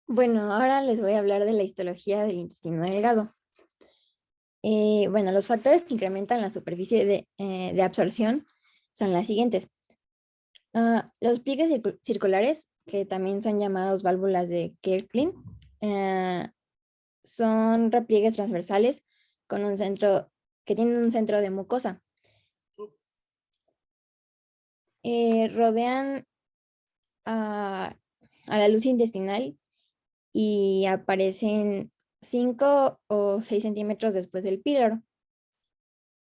Bueno, ahora les voy a hablar de la histología del intestino delgado. Bueno, los factores que incrementan la superficie de absorción son las siguientes. Los pliegues circulares, que también son llamados válvulas de Kerlin, eh, son repliegues transversales con un centro, que tienen un centro de mucosa. Rodean a, a la luz intestinal y aparecen 5 o 6 centímetros después del píloro.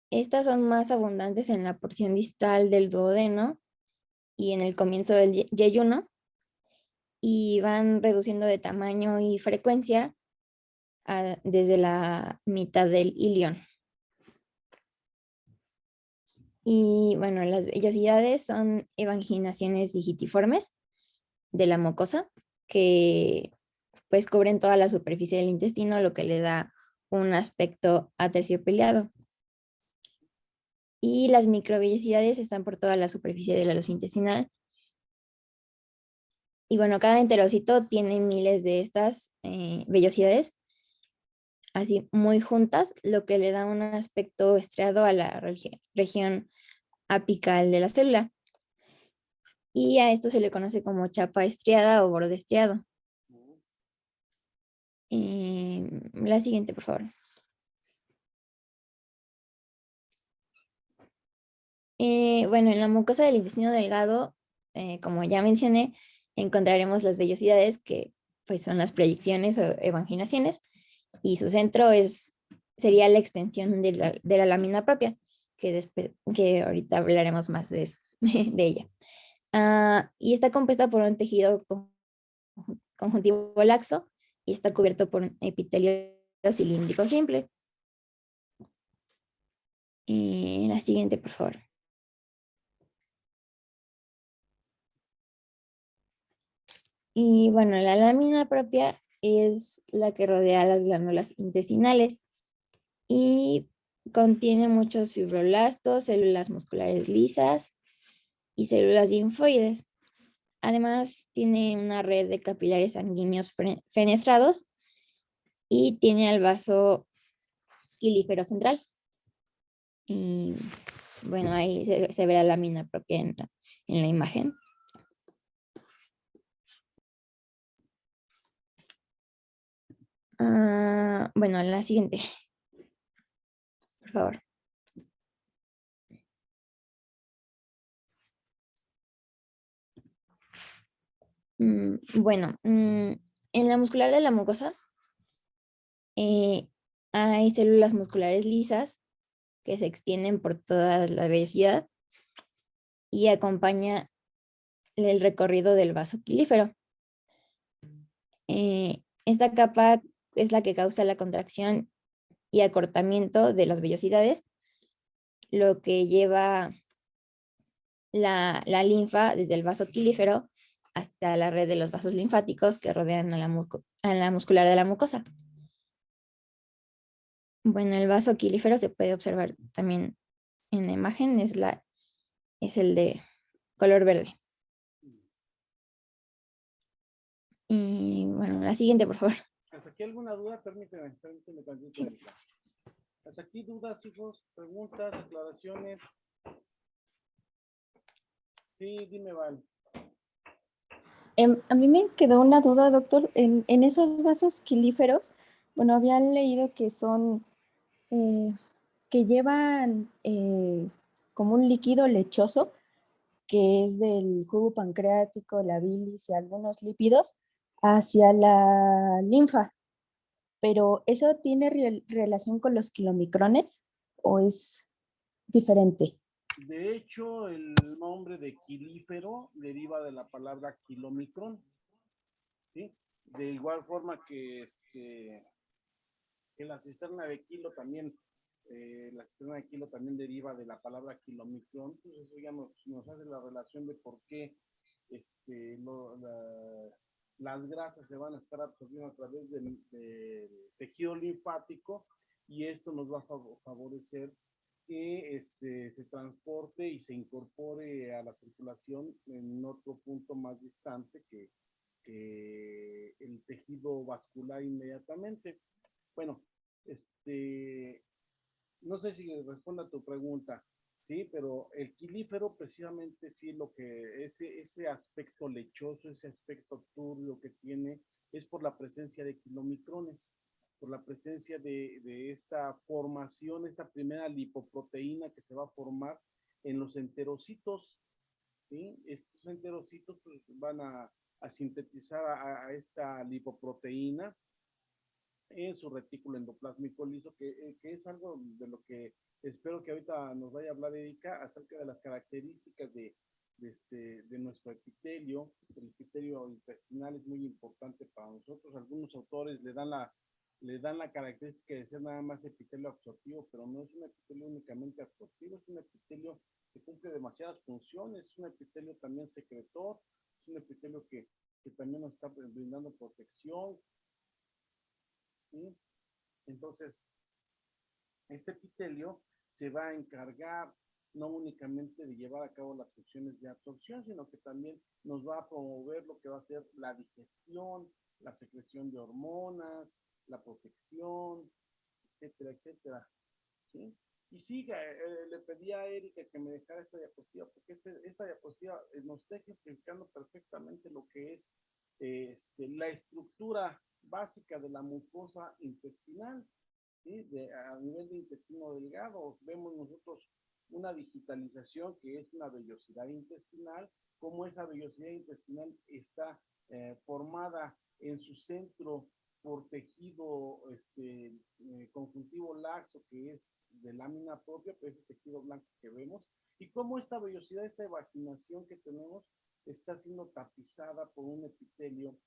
Estas son más abundantes en la porción distal del duodeno y en el comienzo del yeyuno y van reduciendo de tamaño y frecuencia desde la mitad del ilion. Y bueno, las vellosidades son evaginaciones digitiformes de la mucosa que pues cubren toda la superficie del intestino, lo que le da un aspecto aterciopelado. Y las microvellosidades están por toda la superficie de la luz intestinal. Y bueno, cada enterocito tiene miles de estas vellosidades, así muy juntas, lo que le da un aspecto estriado a la región apical de la célula. Y a esto se le conoce como chapa estriada o borde estriado. La siguiente, por favor. Bueno, en la mucosa del intestino delgado, como ya mencioné, encontraremos las vellosidades que pues son las proyecciones o evaginaciones y su centro sería la extensión de la lámina propia, que ahorita hablaremos más de eso, de ella. Y está compuesta por un tejido conjuntivo laxo y está cubierto por un epitelio cilíndrico simple. La siguiente, por favor. Y bueno, la lámina propia es la que rodea las glándulas intestinales y contiene muchos fibroblastos, células musculares lisas y células linfoides. Además, tiene una red de capilares sanguíneos fenestrados y tiene el vaso ilífero central. Y bueno, ahí se ve la lámina propia en la imagen. Bueno, la siguiente, por favor. Bueno, en la muscular de la mucosa hay células musculares lisas que se extienden por toda la vellosidad y acompaña el recorrido del vaso quilífero. Esta capa es la que causa la contracción y acortamiento de las vellosidades, lo que lleva la linfa desde el vaso quilífero hasta la red de los vasos linfáticos que rodean a la muscular de la mucosa. Bueno, el vaso quilífero se puede observar también en la imagen, es el de color verde. Y bueno, la siguiente, por favor. ¿Hasta aquí alguna duda? Permíteme tantito, Sí. Erika. ¿Hasta aquí dudas, hijos? ¿Preguntas? ¿Aclaraciones? Sí, dime, Val. A mí me quedó una duda, doctor. En esos vasos quilíferos, bueno, había leído que son, eh, que llevan como un líquido lechoso, que es del jugo pancreático, la bilis y algunos lípidos, hacia la linfa. Pero ¿eso tiene relación con los kilomicrones o es diferente? De hecho, el nombre de quilífero deriva de la palabra kilomicrón, ¿sí? De igual forma que la cisterna de kilo también, la cisterna de kilo también deriva de la palabra kilomicrón, entonces eso ya nos hace la relación de por qué las grasas se van a estar absorbiendo a través del tejido linfático y esto nos va a favorecer que se transporte y se incorpore a la circulación en otro punto más distante que el tejido vascular inmediatamente. Bueno, no sé si responde a tu pregunta, sí, pero el quilífero precisamente sí lo que, ese aspecto lechoso, ese aspecto turbio que tiene, es por la presencia de quilomicrones, por la presencia de esta formación, esta primera lipoproteína que se va a formar en los enterocitos, ¿sí? Estos enterocitos pues, van a sintetizar a esta lipoproteína en su retículo endoplásmico liso, que es algo de lo que espero que ahorita nos vaya a hablar Erika acerca de las características de nuestro epitelio. El epitelio intestinal es muy importante para nosotros. Algunos autores le dan la característica de ser nada más epitelio absortivo, pero no es un epitelio únicamente absortivo, es un epitelio que cumple demasiadas funciones, es un epitelio también secretor, es un epitelio que también nos está brindando protección, ¿sí? Entonces, este epitelio se va a encargar no únicamente de llevar a cabo las funciones de absorción, sino que también nos va a promover lo que va a ser la digestión, la secreción de hormonas, la protección, etcétera, etcétera. ¿Sí? Y sí, le pedí a Erika que me dejara esta diapositiva, porque esta diapositiva nos está ejemplificando perfectamente lo que es la estructura básica de la mucosa intestinal, ¿sí? A nivel de intestino delgado, vemos nosotros una digitalización que es una vellosidad intestinal, cómo esa vellosidad intestinal está formada en su centro por tejido conjuntivo laxo, que es de lámina propia, pero ese tejido blanco que vemos, y cómo esta vellosidad, esta evaginación que tenemos, está siendo tapizada por un epitelio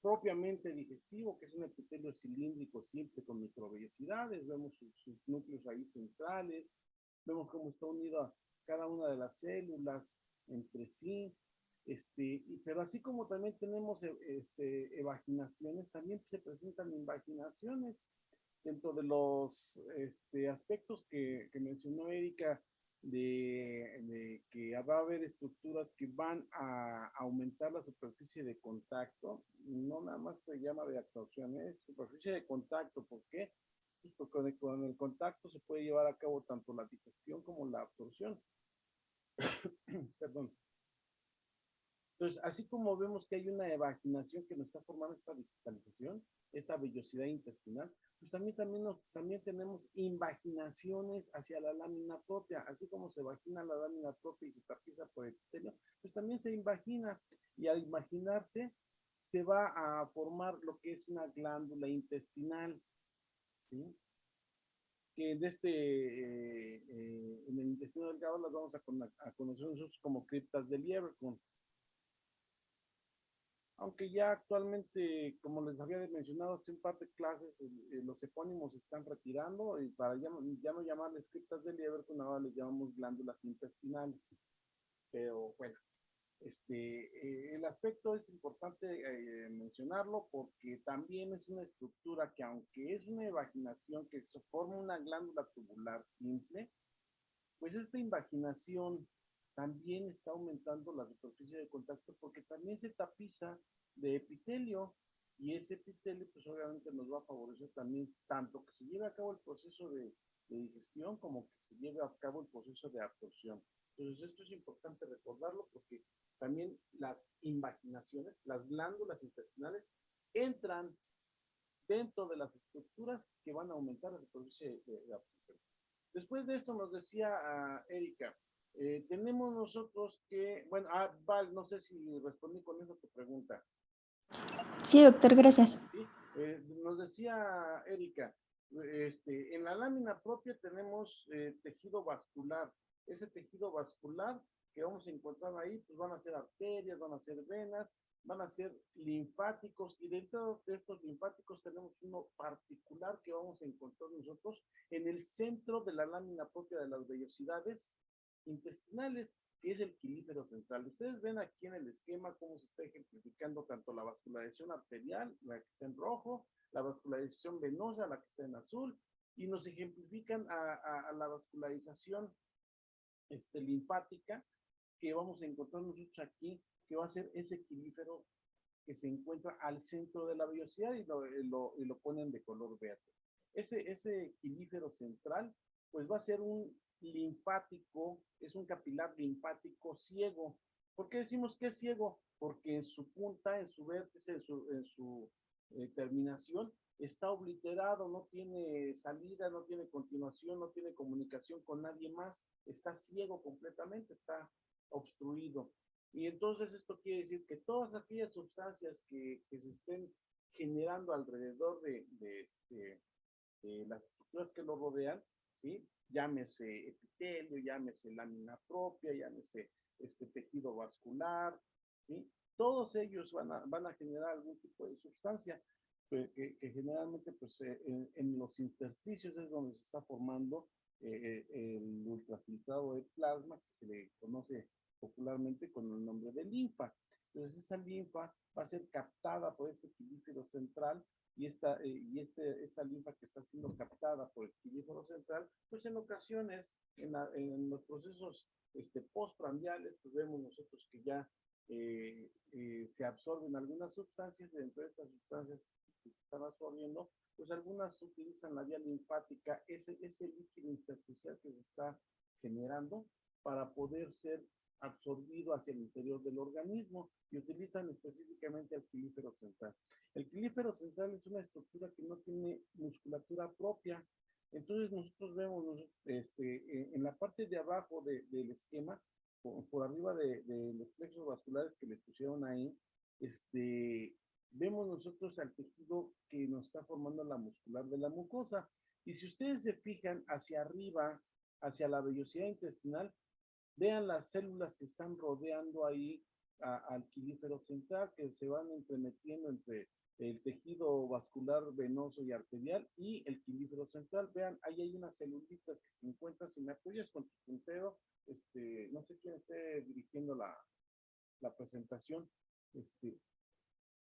propiamente digestivo, que es un epitelio cilíndrico simple con microvellosidades, vemos sus núcleos ahí centrales, vemos cómo está unida cada una de las células entre sí, pero así como también tenemos evaginaciones, también se presentan invaginaciones dentro de los aspectos que mencionó Erika, de que va a haber estructuras que van a aumentar la superficie de contacto, no nada más se llama de absorción, es superficie de contacto. ¿Por qué? Pues porque con el contacto se puede llevar a cabo tanto la digestión como la absorción. Perdón. Entonces, así como vemos que hay una evaginación que nos está formando esta digitalización, esta vellosidad intestinal, pues también tenemos invaginaciones hacia la lámina propia, así como se vagina la lámina propia y se tapiza por el epitelio, pues también se invagina, y al imaginarse se va a formar lo que es una glándula intestinal, ¿sí? Que en en el intestino delgado las vamos a conocer nosotros como criptas de Lieberkühn. Aunque ya actualmente, como les había mencionado hace un par de clases, los epónimos se están retirando, y para ya no llamarles criptas de Lieberkühn, ahora les llamamos glándulas intestinales. Pero bueno, el aspecto es importante mencionarlo, porque también es una estructura que, aunque es una invaginación que se forma una glándula tubular simple, pues esta invaginación también está aumentando la superficie de contacto, porque también se tapiza de epitelio, y ese epitelio pues obviamente nos va a favorecer también tanto que se lleve a cabo el proceso de digestión como que se lleve a cabo el proceso de absorción. Entonces esto es importante recordarlo, porque también las invaginaciones, las glándulas intestinales, entran dentro de las estructuras que van a aumentar la superficie de absorción. Después de esto nos decía Erika, tenemos nosotros que, bueno, Val, no sé si respondí con eso tu pregunta. Sí, doctor, gracias. ¿Sí? Nos decía Erika, en la lámina propia tenemos tejido vascular. Ese tejido vascular que vamos a encontrar ahí, pues van a ser arterias, van a ser venas, van a ser linfáticos, y dentro de estos linfáticos tenemos uno particular que vamos a encontrar nosotros en el centro de la lámina propia de las vellosidades intestinales, que es el quilífero central. Ustedes ven aquí en el esquema cómo se está ejemplificando tanto la vascularización arterial, la que está en rojo, la vascularización venosa, la que está en azul, y nos ejemplifican a la vascularización linfática, que vamos a encontrar nosotros aquí, que va a ser ese quelífero que se encuentra al centro de la vellosidad y lo ponen de color verde. Ese quelífero central, pues va a ser un linfático, es un capilar linfático ciego. ¿Por qué decimos que es ciego? Porque en su punta, en su vértice, en su terminación, está obliterado, no tiene salida, no tiene continuación, no tiene comunicación con nadie más, está ciego completamente, está obstruido. Y entonces esto quiere decir que todas aquellas sustancias que se estén generando alrededor de las estructuras que lo rodean, ¿sí? Llámese epitelio, llámese lámina propia, llámese tejido vascular, ¿sí? Todos ellos van a generar algún tipo de sustancia que generalmente pues, en los intersticios es donde se está formando el ultrafiltrado de plasma, que se le conoce popularmente con el nombre de linfa. Entonces esa linfa va a ser captada por este quelífero central y esta linfa que está siendo captada por el quelífero central, pues en ocasiones en los procesos postprandiales, pues vemos nosotros que ya se absorben algunas sustancias, dentro de estas sustancias que se están absorbiendo, pues algunas utilizan la vía linfática, ese líquido intersticial que se está generando para poder ser absorbido hacia el interior del organismo y utilizan específicamente el quelífero central. El quelífero central es una estructura que no tiene musculatura propia, entonces nosotros vemos en la parte de abajo del esquema, por arriba de los plexos vasculares que le pusieron ahí, vemos nosotros al tejido que nos está formando la muscular de la mucosa. Y si ustedes se fijan hacia arriba, hacia la vellosidad intestinal, vean las células que están rodeando ahí al quelífero central, que se van entremetiendo entre el tejido vascular venoso y arterial y el quelífero central. Vean, ahí hay unas celulitas que se encuentran, si me apoyas con tu puntero, no sé quién esté dirigiendo la presentación,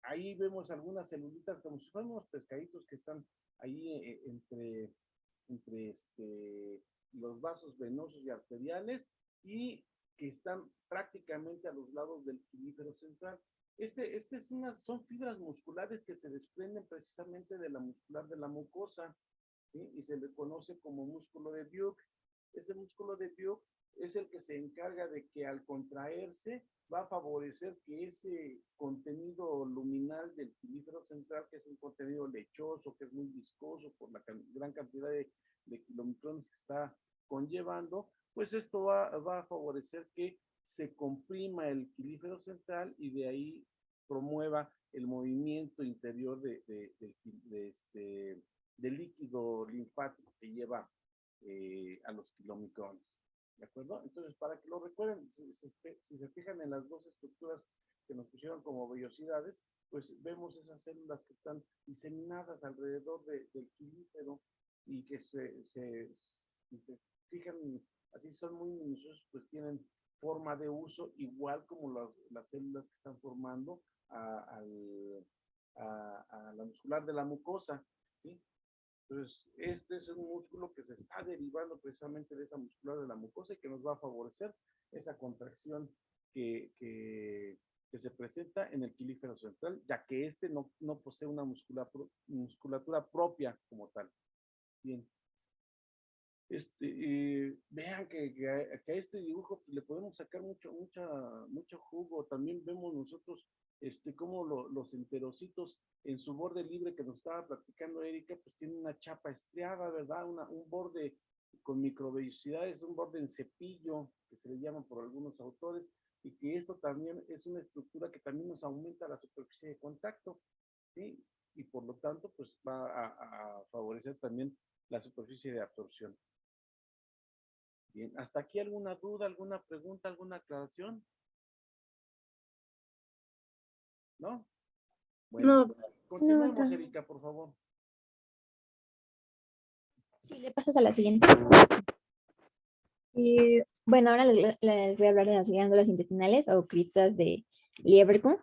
ahí vemos algunas celulitas como si fueran unos pescaditos que están ahí entre los vasos venosos y arteriales y que están prácticamente a los lados del quelífero central. Son fibras musculares que se desprenden precisamente de la muscular de la mucosa, ¿sí? Y se le conoce como músculo de Bueck. Ese músculo de Bueck es el que se encarga de que al contraerse va a favorecer que ese contenido luminal del quelífero central, que es un contenido lechoso, que es muy viscoso por la gran cantidad de kilomicrones que está conllevando, pues esto va a favorecer que se comprima el quelífero central y de ahí promueva el movimiento interior del líquido linfático que lleva a los kilomicrones. ¿De acuerdo? Entonces, para que lo recuerden, si se fijan en las dos estructuras que nos pusieron como vellosidades, pues vemos esas células que están diseminadas alrededor del quelífero y que si se fijan, así son muy minuciosos, pues tienen forma de uso igual como las células que están formando a la muscular de la mucosa, ¿sí? Entonces, este es un músculo que se está derivando precisamente de esa muscular de la mucosa y que nos va a favorecer esa contracción que se presenta en el quelífero central, ya que no posee una musculatura propia como tal. Bien. Vean que a este dibujo le podemos sacar mucho jugo. También vemos nosotros cómo los enterocitos en su borde libre que nos estaba platicando Erika, pues tienen una chapa estriada, ¿verdad? Un borde con microvellosidades, un borde en cepillo, que se le llama por algunos autores, y que esto también es una estructura que también nos aumenta la superficie de contacto, ¿sí? Y por lo tanto, pues va a favorecer también la superficie de absorción. Bien, ¿hasta aquí alguna duda, alguna pregunta, alguna aclaración? ¿No? Bueno, No, continuemos, Erika, por favor. Sí, le pasas a la siguiente. Bueno, ahora les voy a hablar de las glándulas intestinales o criptas de Lieberkühn.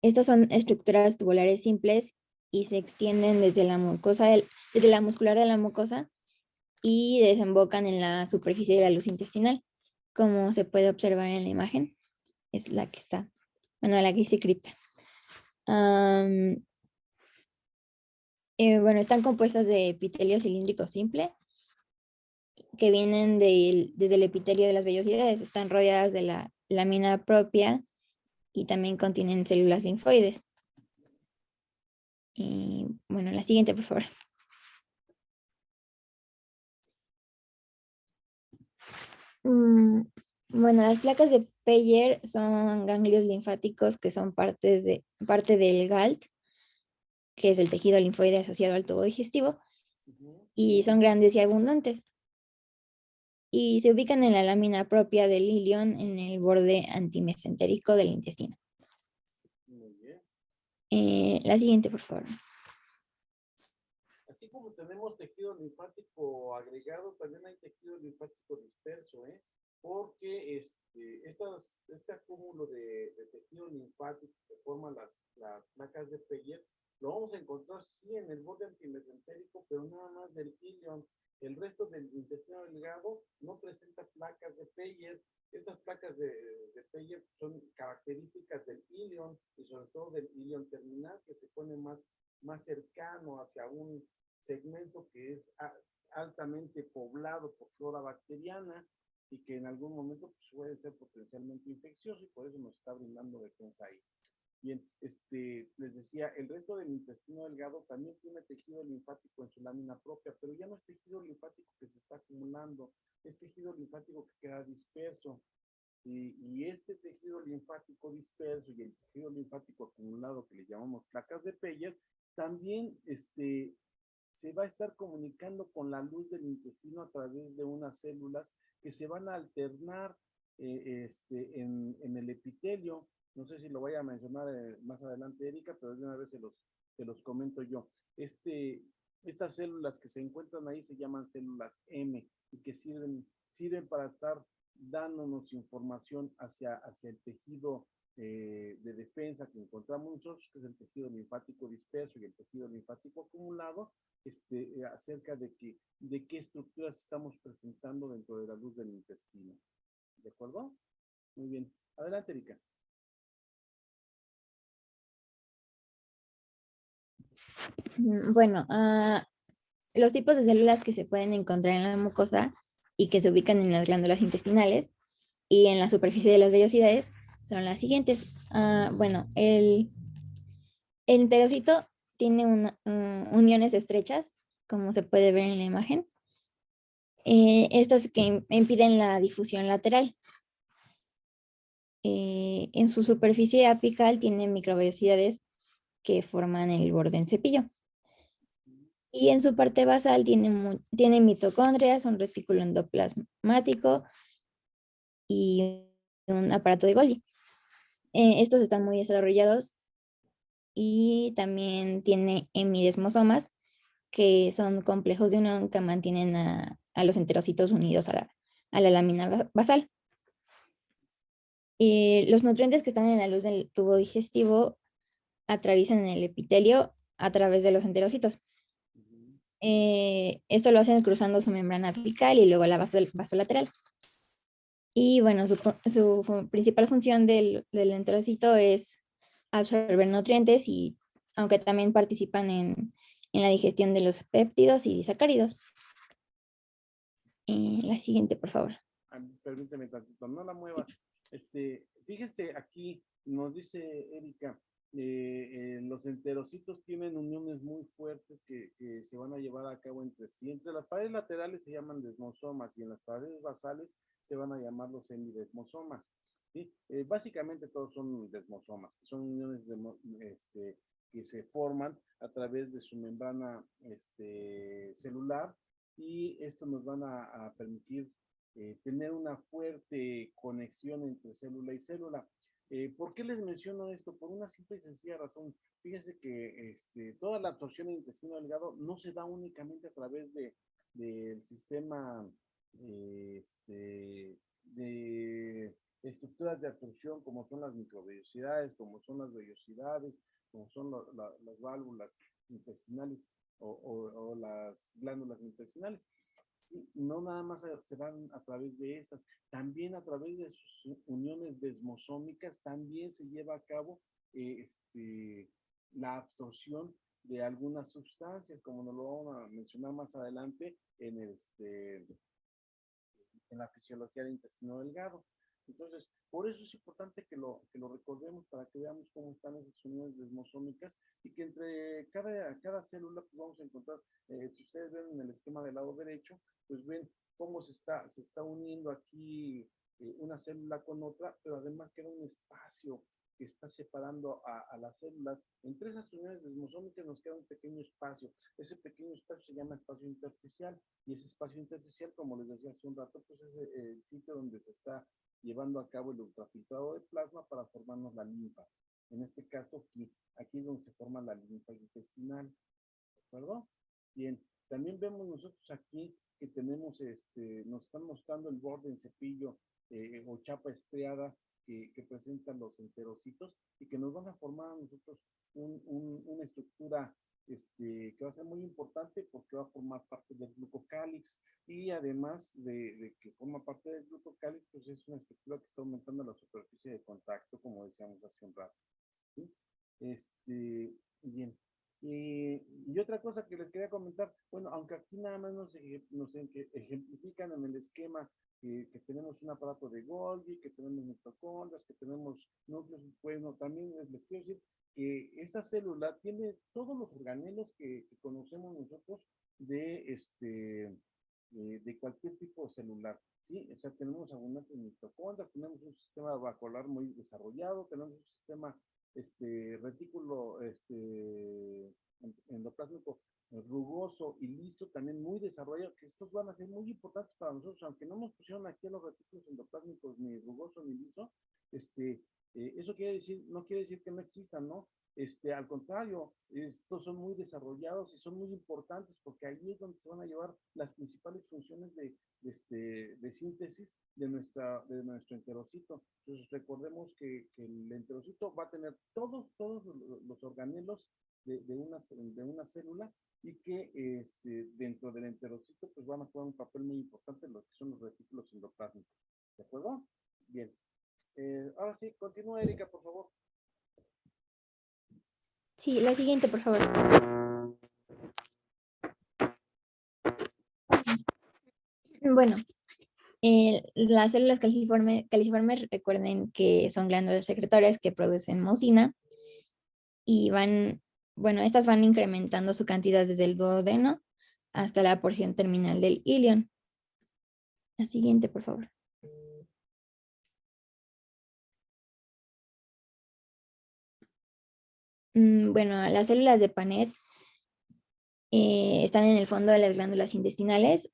Estas son estructuras tubulares simples y se extienden desde la muscular de la mucosa y desembocan en la superficie de la luz intestinal. como se puede observar en la imagen. Es la que está, bueno, la que dice cripta. Bueno, están compuestas de epitelio cilíndrico simple, que vienen desde el epitelio de las vellosidades. Están rodeadas de la lámina propia y también contienen células linfoides. Y bueno, la siguiente, por favor. Bueno, las placas de Peyer son ganglios linfáticos que son parte del GALT, que es el tejido linfoide asociado al tubo digestivo, y son grandes y abundantes. Y se ubican en la lámina propia del ilion en el borde antimesentérico del intestino. Muy bien. La siguiente, por favor. Así como tenemos tejido linfático agregado, también hay tejido linfático disperso, ¿eh? Porque este acúmulo de tejido linfático que forman las placas de Peyer, lo vamos a encontrar sí en el borde antimesentérico, pero nada más del ilion. El resto del intestino delgado no presenta placas de Peyer. Estas placas de Peyer son características del ilion y sobre todo del ilion terminal, que se pone más cercano hacia un segmento que es altamente poblado por flora bacteriana y que en algún momento pues, puede ser potencialmente infeccioso y por eso nos está brindando defensa ahí. Bien, les decía, el resto del intestino delgado también tiene tejido linfático en su lámina propia, pero ya no es tejido linfático que se está acumulando, es tejido linfático que queda disperso. Y este tejido linfático disperso y el tejido linfático acumulado que le llamamos placas de Peyer, también se va a estar comunicando con la luz del intestino a través de unas células que se van a alternar en el epitelio. No sé si lo voy a mencionar más adelante, Erika, pero de una vez se los comento yo. Estas células que se encuentran ahí se llaman células M y que sirven para estar dándonos información hacia el tejido de defensa que encontramos nosotros, que es el tejido linfático disperso y el tejido linfático acumulado, acerca de qué estructuras estamos presentando dentro de la luz del intestino. ¿De acuerdo? Muy bien. Adelante, Erika. Bueno, los tipos de células que se pueden encontrar en la mucosa y que se ubican en las glándulas intestinales y en la superficie de las vellosidades son las siguientes. Bueno, el enterocito tiene uniones estrechas, como se puede ver en la imagen. Estas que impiden la difusión lateral. En su superficie apical tiene microvellosidades que forman el borde en cepillo. Y en su parte basal tiene mitocondrias, un retículo endoplasmático y un aparato de Golgi. Estos están muy desarrollados y también tiene hemidesmosomas, que son complejos de unión que mantienen a los enterocitos unidos a la lámina basal. Los nutrientes que están en la luz del tubo digestivo atraviesan el epitelio a través de los enterocitos. Esto lo hacen cruzando su membrana apical y luego la vasolateral. Y bueno, su principal función del enterocito es absorber nutrientes, y aunque también participan en la digestión de los péptidos y disacáridos. La siguiente, por favor. Permíteme tantito, no la muevas. Fíjese aquí, nos dice Erika, los enterocitos tienen uniones muy fuertes que se van a llevar a cabo entre sí. Entre las paredes laterales se llaman desmosomas y en las paredes basales se van a llamar los semidesmosomas. ¿Sí? Básicamente todos son desmosomas, son uniones que se forman a través de su membrana celular, y esto nos van a permitir tener una fuerte conexión entre célula y célula. ¿Por qué les menciono esto? Por una simple y sencilla razón. Fíjense que toda la absorción del intestino delgado no se da únicamente a través del sistema de estructuras de absorción, como son las microvellosidades, como son las vellosidades, como son las válvulas intestinales o las glándulas intestinales, ¿sí? No nada más se dan a través de esas, también a través de sus uniones desmosómicas, también se lleva a cabo la absorción de algunas sustancias, como nos lo vamos a mencionar más adelante en la fisiología del intestino delgado. Entonces, por eso es importante que lo recordemos para que veamos cómo están esas uniones desmosómicas y que entre cada célula pues vamos a encontrar, si ustedes ven en el esquema del lado derecho, pues ven cómo se está uniendo aquí una célula con otra, pero además queda un espacio que está separando a las células. Entre esas uniones desmosómicas nos queda un pequeño espacio. Ese pequeño espacio se llama espacio intersticial y ese espacio intersticial, como les decía hace un rato, pues es el sitio donde se está llevando a cabo el ultrafiltrado de plasma para formarnos la linfa. En este caso, aquí es donde se forma la linfa intestinal. ¿De acuerdo? Bien, también vemos nosotros aquí que tenemos, nos están mostrando el borde en cepillo o chapa estriada que presentan los enterocitos y que nos van a formar a nosotros una estructura que va a ser muy importante porque va a formar parte del glucocálix y además de que forma parte del glucocálix, pues es una estructura que está aumentando la superficie de contacto, como decíamos hace un rato. ¿Sí? Bien. Y otra cosa que les quería comentar, bueno, aunque aquí nada más nos ejemplifican en el esquema que tenemos un aparato de Golgi, que tenemos mitocondrias, que tenemos núcleos, bueno, también les quiero decir que esta célula tiene todos los organelos que conocemos nosotros de cualquier tipo celular, ¿sí? O sea, tenemos abundantes mitocondrias, tenemos un sistema vascular muy desarrollado, tenemos un sistema retículo endoplásmico rugoso y listo, también muy desarrollado, que estos van a ser muy importantes para nosotros, aunque no nos pusieron aquí a los retículos endoplásmicos ni rugoso ni liso, eso quiere decir, no quiere decir que no existan, ¿no? Al contrario, estos son muy desarrollados y son muy importantes porque ahí es donde se van a llevar las principales funciones de síntesis de nuestro enterocito. Entonces recordemos que el enterocito va a tener todos los organelos de una célula y que dentro del enterocito pues van a jugar un papel muy importante en lo que son los retículos endoplásmicos. ¿De acuerdo? Bien. Ahora sí, continúa Erika, por favor. Sí, la siguiente, por favor. Bueno, las células caliciformes recuerden que son glándulas secretorias que producen mucina y bueno, estas van incrementando su cantidad desde el duodeno hasta la porción terminal del ilion. La siguiente, por favor. Bueno, las células de Panet están en el fondo de las glándulas intestinales.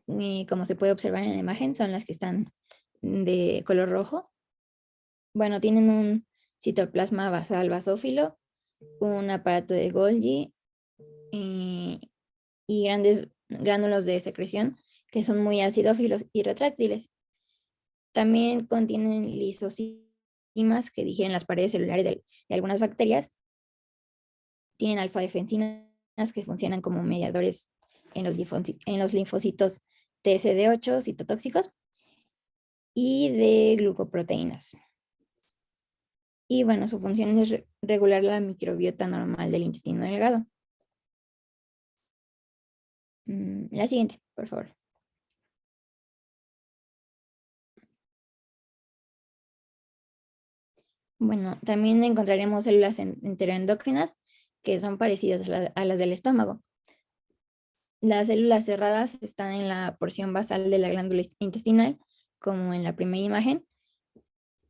Como se puede observar en la imagen, son las que están de color rojo. Bueno, tienen un citoplasma basal basófilo, un aparato de Golgi y grandes gránulos de secreción que son muy acidófilos y retráctiles. También contienen lisosimas que digieren las paredes celulares de algunas bacterias. Tienen alfa-defensinas que funcionan como mediadores en los linfocitos TSD8 citotóxicos y de glucoproteínas. Y bueno, su función es regular la microbiota normal del intestino delgado. La siguiente, por favor. Bueno, también encontraremos células enteroendocrinas que son parecidas a las del estómago. Las células cerradas están en la porción basal de la glándula intestinal, como en la primera imagen,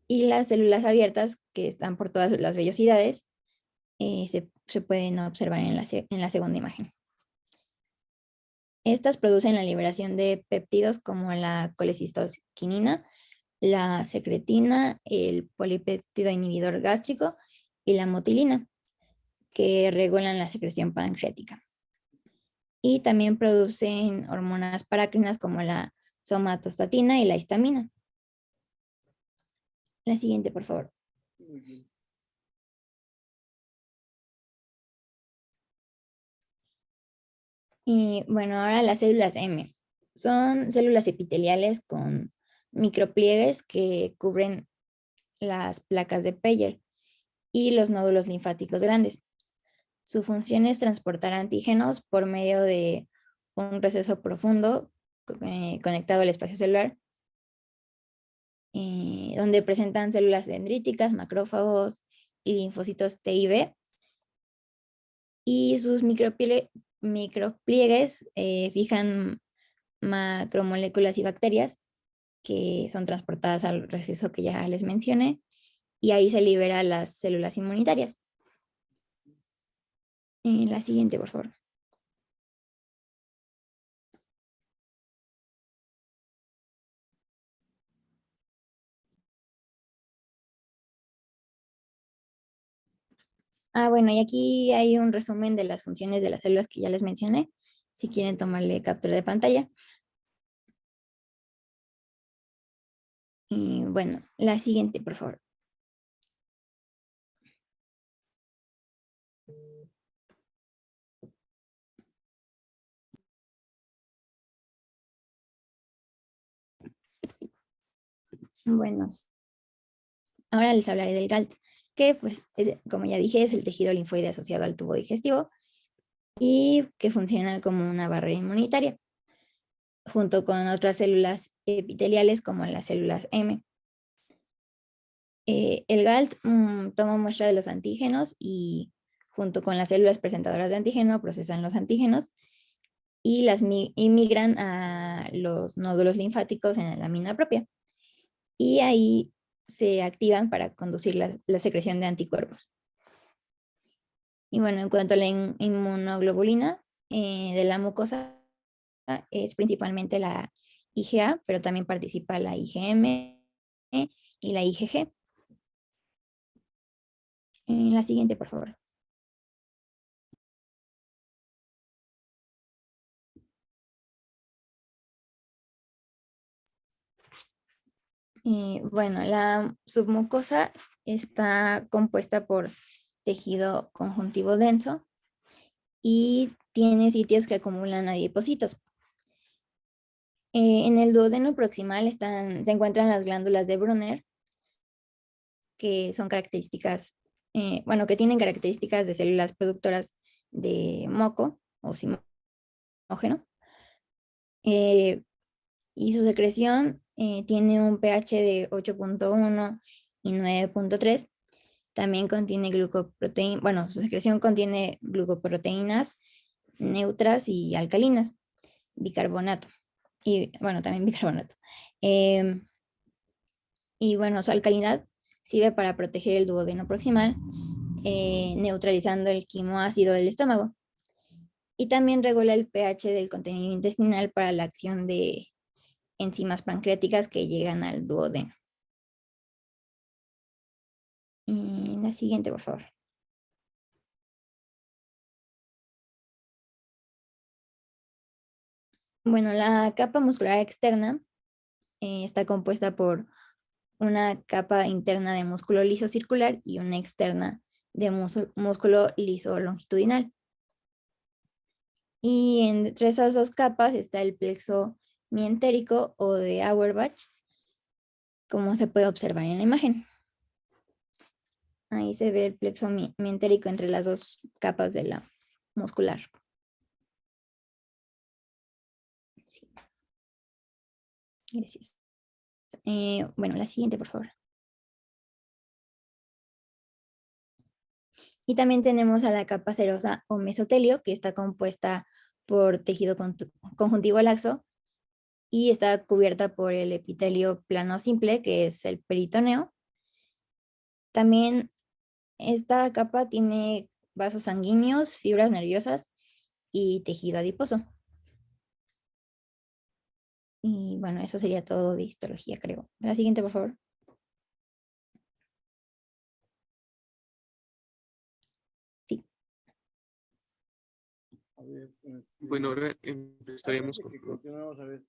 y las células abiertas, que están por todas las vellosidades, se pueden observar en la segunda imagen. Estas producen la liberación de péptidos como la colecistoquinina, la secretina, el polipéptido inhibidor gástrico y la motilina, que regulan la secreción pancreática. Y también producen hormonas parácrinas como la somatostatina y la histamina. La siguiente, por favor. Muy bien. Y bueno, ahora las células M. Son células epiteliales con micropliegues que cubren las placas de Peyer y los nódulos linfáticos grandes. Su función es transportar antígenos por medio de un receso profundo conectado al espacio celular, donde presentan células dendríticas, macrófagos y linfocitos T y B. Y sus micropliegues fijan macromoléculas y bacterias que son transportadas al receso que ya les mencioné, y ahí se liberan las células inmunitarias. La siguiente, por favor. Bueno, y aquí hay un resumen de las funciones de las células que ya les mencioné, si quieren tomarle captura de pantalla. Y bueno, la siguiente, por favor. Bueno, ahora les hablaré del GALT, que pues, como ya dije, es el tejido linfoide asociado al tubo digestivo y que funciona como una barrera inmunitaria, junto con otras células epiteliales como las células M. El GALT toma muestra de los antígenos y junto con las células presentadoras de antígeno procesan los antígenos y las migran a los nódulos linfáticos en la lámina propia. Y ahí se activan para conducir la secreción de anticuerpos. Y bueno, en cuanto a la inmunoglobulina de la mucosa, es principalmente la IgA, pero también participa la IgM y la IgG. La siguiente, por favor. Bueno, la submucosa está compuesta por tejido conjuntivo denso y tiene sitios que acumulan adipocitos. En el duodeno proximal se encuentran las glándulas de Brunner, que son características, bueno, que tienen características de células productoras de moco o simógeno. Y su secreción tiene un pH de 8.1 y 9.3. También contiene glucoproteínas, bueno, su secreción contiene glucoproteínas neutras y alcalinas, bicarbonato, y bueno, también bicarbonato. Y bueno, su alcalinidad sirve para proteger el duodeno proximal, neutralizando el quimoácido del estómago. Y también regula el pH del contenido intestinal para la acción de enzimas pancreáticas que llegan al duodeno. Y la siguiente, por favor. Bueno, la capa muscular externa está compuesta por una capa interna de músculo liso circular y una externa de músculo liso longitudinal. Y entre esas dos capas está el plexo mientérico o de Auerbach, como se puede observar en la imagen. Ahí se ve el plexo mientérico entre las dos capas de la muscular. Sí. Gracias. Bueno, la siguiente, por favor. Y también tenemos a la capa serosa o mesotelio, que está compuesta por tejido conjuntivo laxo y está cubierta por el epitelio plano simple, que es el peritoneo. También esta capa tiene vasos sanguíneos, fibras nerviosas y tejido adiposo. Y bueno, eso sería todo de histología, creo. La siguiente, por favor. Sí. A ver, Bueno, ahora empezaríamos antes de con... que continuemos, a ver,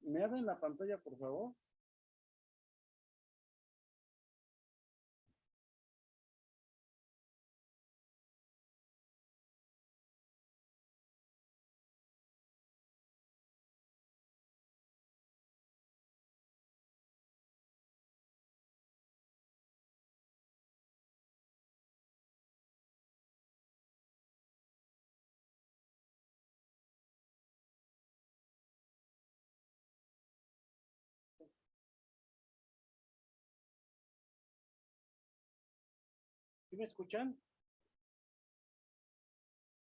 ¿me abren la pantalla, por favor? ¿Sí me escuchan?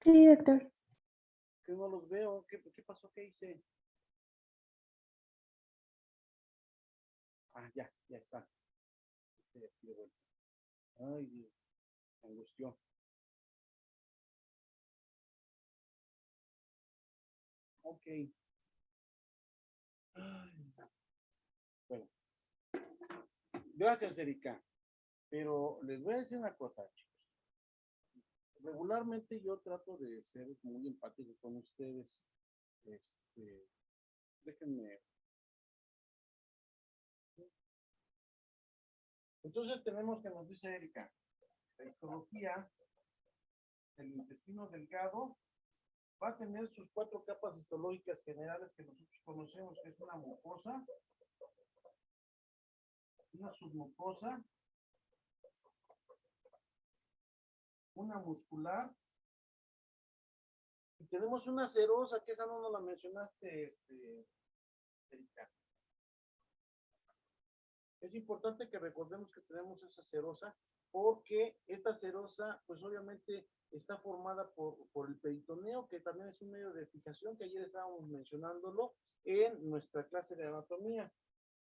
Sí, doctor. Que no los veo. ¿Qué pasó? ¿Qué hice? Ah, ya está. Estoy aquí de vuelta. Ay, Dios, me angustió. Ok. Ay, bueno, gracias, Erika. Pero les voy a decir una cosa, chicos. Regularmente yo trato de ser muy empático con ustedes. Déjenme. Entonces tenemos que nos dice Erika, la histología del intestino delgado va a tener sus 4 capas histológicas generales que nosotros conocemos, que es una mucosa, una submucosa, una muscular, y tenemos una serosa, que esa no nos la mencionaste, Erika. Es importante que recordemos que tenemos esa serosa, porque esta serosa, pues obviamente está formada por el peritoneo, que también es un medio de fijación, que ayer estábamos mencionándolo en nuestra clase de anatomía.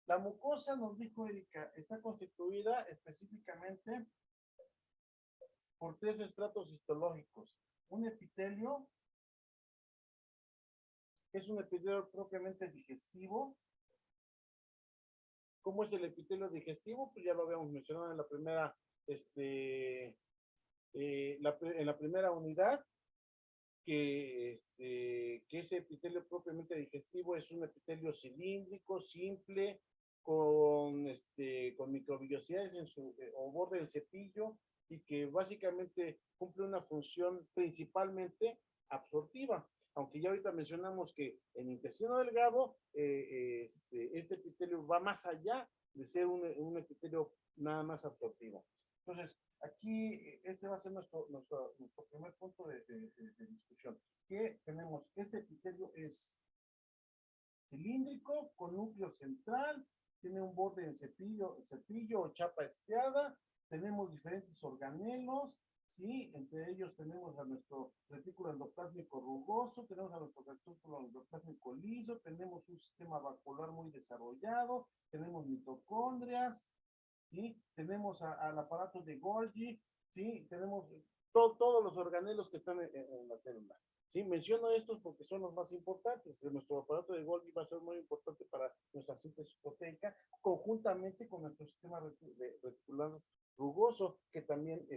La mucosa, nos dijo Erika, está constituida específicamente por 3 estratos histológicos. Un epitelio, que es un epitelio propiamente digestivo. ¿Cómo es el epitelio digestivo? Pues ya lo habíamos mencionado en la primera, en la primera unidad, que ese epitelio propiamente digestivo es un epitelio cilíndrico, simple, con microvillosidades en su o borde del cepillo, y que básicamente cumple una función principalmente absortiva. Aunque ya ahorita mencionamos que en intestino delgado este epitelio va más allá de ser un epitelio nada más absortivo. Entonces, aquí este va a ser nuestro primer punto de discusión. Que tenemos, este epitelio es cilíndrico, con núcleo central, tiene un borde en cepillo o chapa estriada, tenemos diferentes organelos, ¿sí? Entre ellos tenemos a nuestro retículo endoplásmico rugoso, tenemos a nuestro retículo endoplásmico liso, tenemos un sistema vascular muy desarrollado, tenemos mitocondrias, ¿sí? Tenemos al aparato de Golgi, ¿sí? Tenemos todos los organelos que están en la célula. Sí, menciono estos porque son los más importantes. Nuestro aparato de Golgi va a ser muy importante para nuestra síntesis proteica, conjuntamente con nuestro sistema reticular rugoso, que también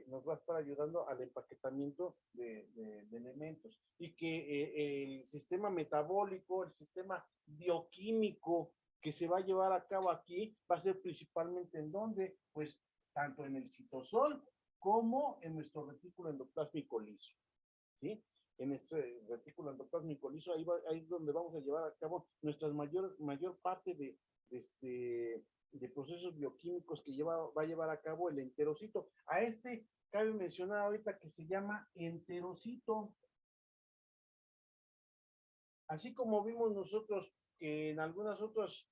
nos va a estar ayudando al empaquetamiento de elementos. Y que el sistema metabólico, el sistema bioquímico que se va a llevar a cabo aquí va a ser principalmente en donde, pues, tanto en el citosol como en nuestro retículo endoplásmico liso, ¿sí? En este retículo endoplásmico liso, ahí es donde vamos a llevar a cabo nuestra mayor parte de procesos bioquímicos que va a llevar a cabo el enterocito. A cabe mencionar ahorita que se llama enterocito. Así como vimos nosotros que en algunos otros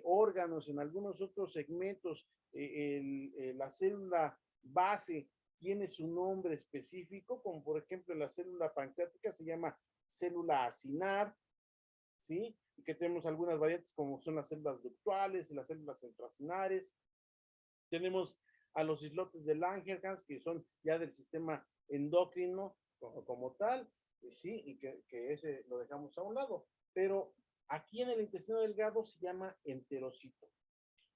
órganos, en algunos otros segmentos, la célula base tiene su nombre específico, como por ejemplo la célula pancreática se llama célula acinar, ¿sí? Y que tenemos algunas variantes como son las células ductuales y las células centroacinares. Tenemos a los islotes de Langerhans, que son ya del sistema endocrino como tal, sí, y que ese lo dejamos a un lado. Pero aquí en el intestino delgado se llama enterocito.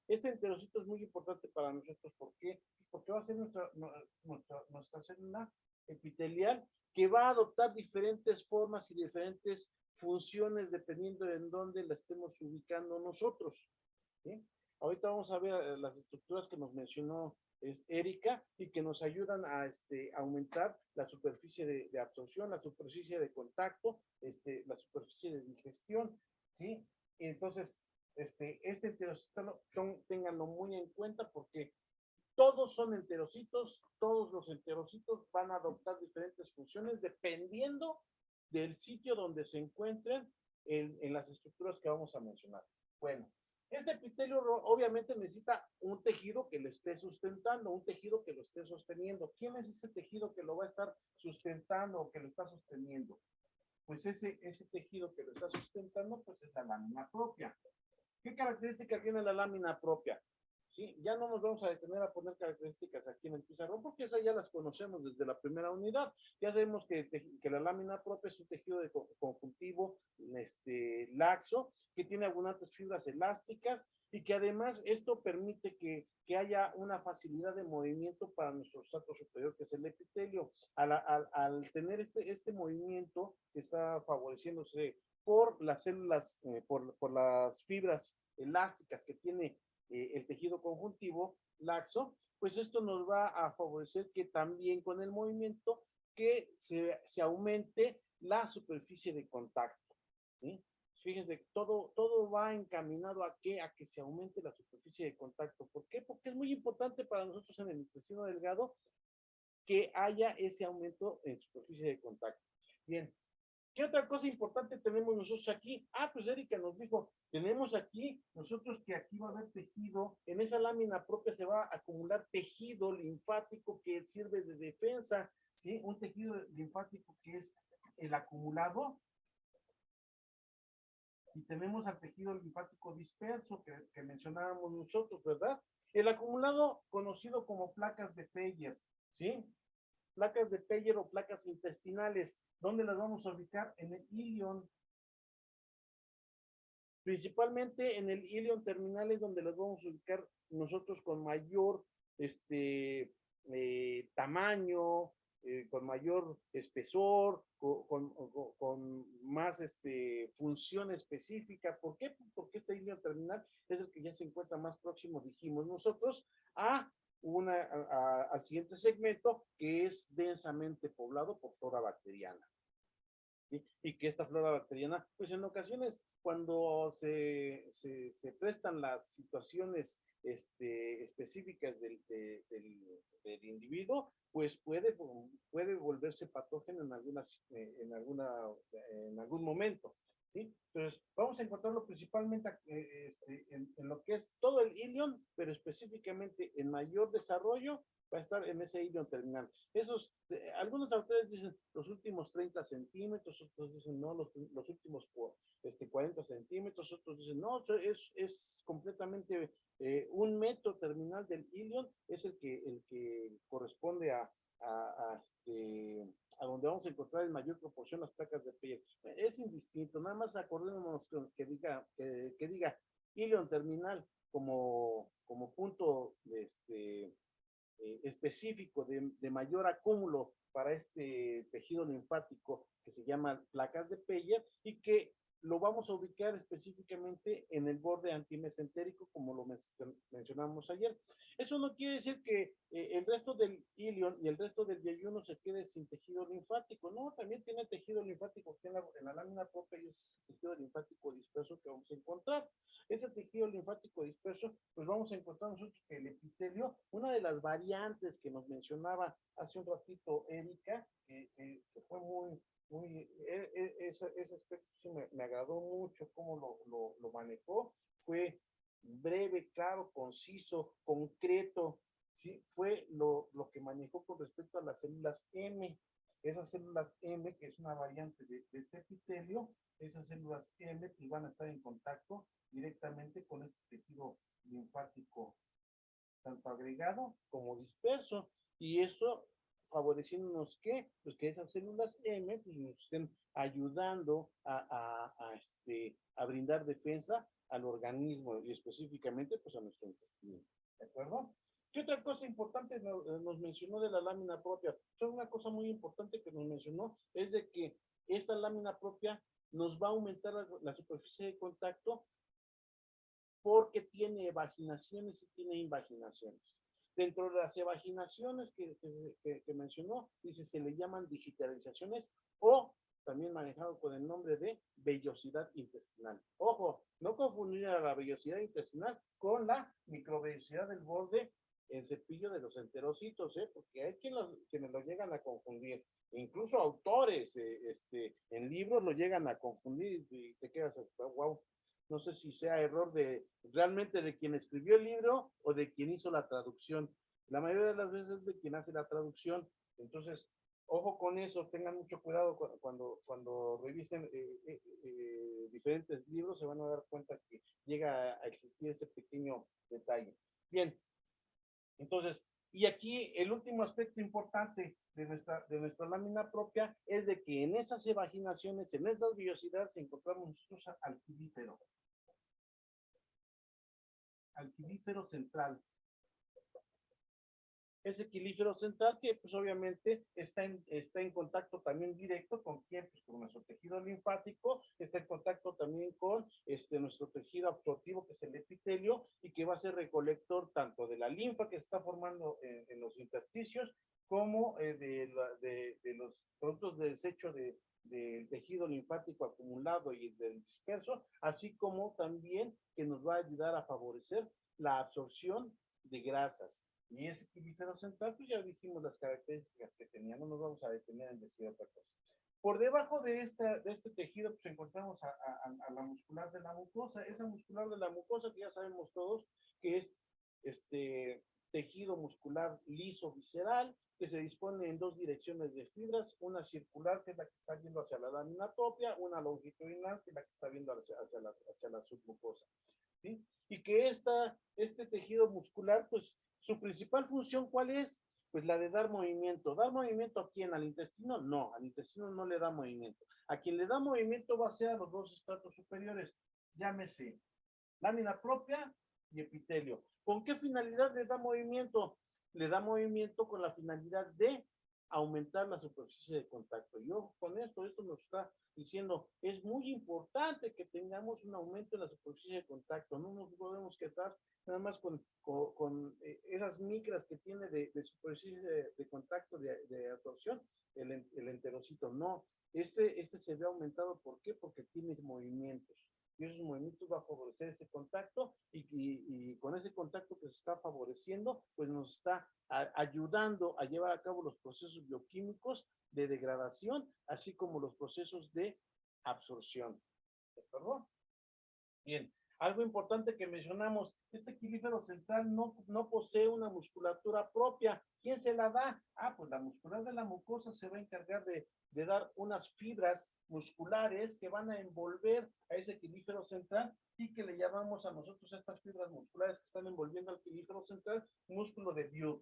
Este enterocito es muy importante para nosotros. ¿Por qué? Porque va a ser nuestra célula epitelial que va a adoptar diferentes formas y diferentes funciones dependiendo de en dónde la estemos ubicando nosotros, ¿sí? Ahorita vamos a ver las estructuras que nos mencionó Erika y que nos ayudan a aumentar la superficie de absorción, la superficie de contacto, la superficie de digestión, ¿sí? Y entonces, este enterocito, ténganlo muy en cuenta porque todos son enterocitos, todos los enterocitos van a adoptar diferentes funciones dependiendo del sitio donde se encuentren en las estructuras que vamos a mencionar. Bueno, Este epitelio obviamente necesita un tejido que lo esté sustentando, un tejido que lo esté sosteniendo. ¿Quién es ese tejido que lo va a estar sustentando o que lo está sosteniendo? Pues ese tejido que lo está sustentando, pues es la lámina propia. ¿Qué característica tiene la lámina propia? ¿Sí? Ya no nos vamos a detener a poner características aquí en el pizarrón porque esas ya las conocemos desde la primera unidad. Ya sabemos que la lámina propia es un tejido de conjuntivo laxo, que tiene abundantes fibras elásticas y que además esto permite que haya una facilidad de movimiento para nuestro estrato superior, que es el epitelio. Al tener este movimiento que está favoreciéndose por las células, por las fibras elásticas que tiene el tejido conjuntivo laxo, pues esto nos va a favorecer que también con el movimiento que se aumente la superficie de contacto, ¿sí? Fíjense, todo va encaminado a que se aumente la superficie de contacto. ¿Por qué? Porque es muy importante para nosotros en el intestino delgado que haya ese aumento en superficie de contacto. Bien, ¿qué otra cosa importante tenemos nosotros aquí? Pues Erika nos dijo, tenemos aquí nosotros que aquí va a haber tejido, en esa lámina propia se va a acumular tejido linfático que sirve de defensa, ¿sí? Un tejido linfático que es el acumulado. Y tenemos al tejido linfático disperso que mencionábamos nosotros, ¿verdad? El acumulado conocido como placas de Peyer, ¿sí? Placas de Peyer o placas intestinales. ¿Dónde las vamos a ubicar? En el ilion. Principalmente en el ilion terminal es donde las vamos a ubicar nosotros con mayor tamaño, con mayor espesor, con más función específica. ¿Por qué? Porque este ilion terminal es el que ya se encuentra más próximo, dijimos nosotros, al siguiente segmento, que es densamente poblado por flora bacteriana. ¿Sí? Y que esta flora bacteriana, pues en ocasiones cuando se prestan las situaciones específicas del individuo, pues puede volverse patógeno en algún momento. ¿Sí? Entonces, vamos a encontrarlo principalmente en lo que es todo el ilion, pero específicamente en mayor desarrollo va a estar en ese ilion terminal. Algunos autores dicen los últimos 30 centímetros, otros dicen no, los últimos 40 centímetros, otros dicen no, es completamente 1 metro terminal del ilion, es el que corresponde a donde vamos a encontrar en mayor proporción las placas de Peyer. Es indistinto, nada más acordémonos que diga ilion terminal como punto específico de mayor acúmulo para este tejido linfático que se llama placas de Peyer y que lo vamos a ubicar específicamente en el borde antimesentérico, como lo mencionamos ayer. Eso no quiere decir que el resto del ilion y el resto del yeyuno se quede sin tejido linfático, no, también tiene tejido linfático que en la lámina propia y es tejido linfático disperso que vamos a encontrar. Ese tejido linfático disperso, pues vamos a encontrar nosotros que el epitelio, una de las variantes que nos mencionaba hace un ratito Erika, que fue ese aspecto sí me agradó mucho cómo lo manejó, fue breve, claro, conciso, concreto, ¿sí? Fue lo que manejó con respecto a las células M. Esas células M, que es una variante de este epitelio, esas células M pues van a estar en contacto directamente con este tejido linfático, tanto agregado como disperso, y eso favoreciéndonos que, pues que esas células M pues, nos estén ayudando a brindar defensa al organismo y específicamente pues a nuestro intestino, ¿de acuerdo? ¿Qué otra cosa importante nos mencionó de la lámina propia? Una cosa muy importante que nos mencionó es de que esta lámina propia nos va a aumentar la superficie de contacto porque tiene evaginaciones y tiene invaginaciones. Dentro de las evaginaciones que mencionó, dice, se le llaman digitalizaciones o también manejado con el nombre de vellosidad intestinal. Ojo, no confundir a la vellosidad intestinal con la microvellosidad del borde en cepillo de los enterocitos, porque hay quienes lo llegan a confundir. Incluso autores en libros lo llegan a confundir y te quedas, wow, No sé si sea error de realmente de quien escribió el libro o de quien hizo la traducción. La mayoría de las veces es de quien hace la traducción. Entonces, ojo con eso, tengan mucho cuidado cuando revisen diferentes libros, se van a dar cuenta que llega a existir ese pequeño detalle. Bien, entonces, y aquí el último aspecto importante de nuestra lámina propia es de que en esas evaginaciones, en esas vellosidades, encontramos nosotros al quelífero central. Ese quelífero central que pues obviamente está en contacto también directo con quién, pues con nuestro tejido linfático, está en contacto también con nuestro tejido absortivo que es el epitelio y que va a ser recolector tanto de la linfa que se está formando en los intersticios como de los productos de desecho del tejido linfático acumulado y del disperso, así como también que nos va a ayudar a favorecer la absorción de grasas. Y ese quelífero central, pues ya dijimos las características que tenía, no nos vamos a detener en decir otra cosa. Por debajo de este tejido, pues encontramos a la muscular de la mucosa. Esa muscular de la mucosa que ya sabemos todos que es tejido muscular liso visceral, que se dispone en dos direcciones de fibras, una circular, que es la que está viendo hacia la lámina propia, una longitudinal, que es la que está viendo hacia la submucosa. ¿Sí? Y que este tejido muscular, pues su principal función, ¿cuál es? Pues la de dar movimiento. ¿Dar movimiento a quién? ¿Al intestino? No, al intestino no le da movimiento. A quien le da movimiento va a ser a los dos estratos superiores, llámese lámina propia y epitelio. ¿Con qué finalidad le da movimiento? Le da movimiento con la finalidad de aumentar la superficie de contacto. Yo con esto nos está diciendo, es muy importante que tengamos un aumento en la superficie de contacto. No nos podemos quedar nada más con esas micras que tiene de superficie de contacto de absorción, el enterocito. No, este se ve aumentado. ¿Por qué? Porque tienes movimientos. Y esos movimientos va a favorecer ese contacto y con ese contacto que se está favoreciendo, pues nos está ayudando a llevar a cabo los procesos bioquímicos de degradación, así como los procesos de absorción. ¿De acuerdo? Bien, algo importante que mencionamos, este quelífero central no posee una musculatura propia. ¿Quién se la da? Pues la muscular de la mucosa se va a encargar de dar unas fibras musculares que van a envolver a ese quelífero central y que le llamamos a nosotros estas fibras musculares que están envolviendo al quelífero central, músculo de Budd.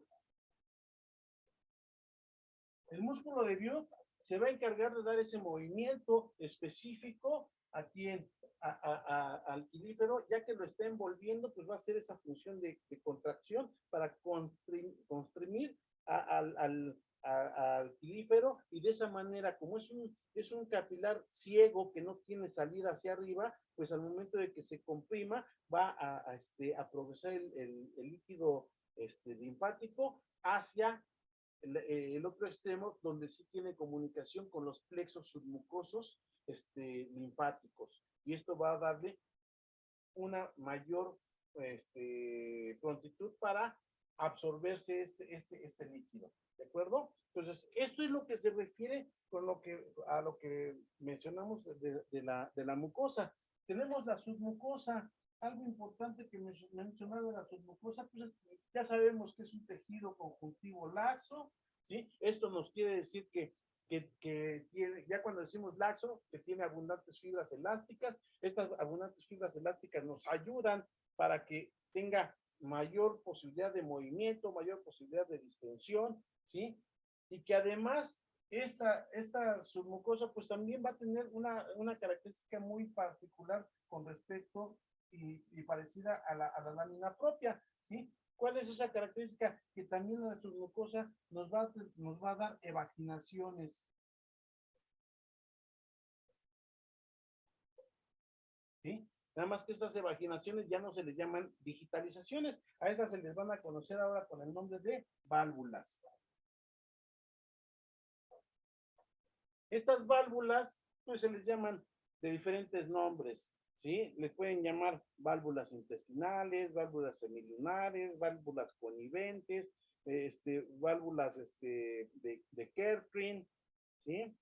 El músculo de Budd se va a encargar de dar ese movimiento específico a quien al quelífero, ya que lo está envolviendo, pues va a hacer esa función de contracción para comprimir al quelífero, y de esa manera, como es un capilar ciego que no tiene salida hacia arriba, pues al momento de que se comprima va a progresar el líquido linfático hacia el otro extremo, donde sí tiene comunicación con los plexos submucosos linfáticos, y esto va a darle una mayor prontitud para absorberse este líquido. ¿De acuerdo? Entonces, esto es lo que se refiere a lo que mencionamos de la mucosa. Tenemos la submucosa. Algo importante que mencionar de la submucosa, pues ya sabemos que es un tejido conjuntivo laxo, ¿sí? Esto nos quiere decir que tiene, ya cuando decimos laxo, que tiene abundantes fibras elásticas. Estas abundantes fibras elásticas nos ayudan para que tenga mayor posibilidad de movimiento, mayor posibilidad de distensión, ¿sí? Y que además esta submucosa pues también va a tener una característica muy particular con respecto y parecida a la lámina propia, ¿sí? ¿Cuál es esa característica? Que también la submucosa nos va a dar evaginaciones. ¿Sí? Nada más que estas evaginaciones ya no se les llaman digitalizaciones, a esas se les van a conocer ahora con el nombre de válvulas. Estas válvulas, pues se les llaman de diferentes nombres, ¿sí? Les pueden llamar válvulas intestinales, válvulas semilunares, válvulas coniventes, válvulas de Kerprin, ¿sí?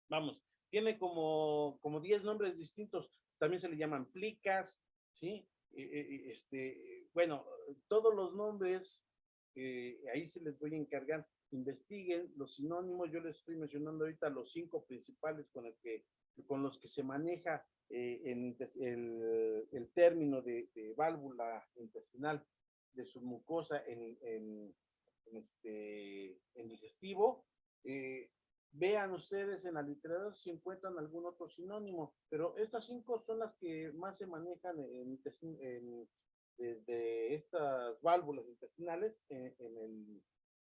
Vamos, tiene como 10 nombres distintos. también se le llaman plicas, ¿sí? Bueno, todos los nombres, ahí se les voy a encargar, investiguen los sinónimos. Yo les estoy mencionando ahorita los 5 principales con los que se maneja el término de válvula intestinal de submucosa en digestivo. Vean ustedes en la literatura si encuentran algún otro sinónimo, pero estas 5 son las que más se manejan de estas válvulas intestinales en el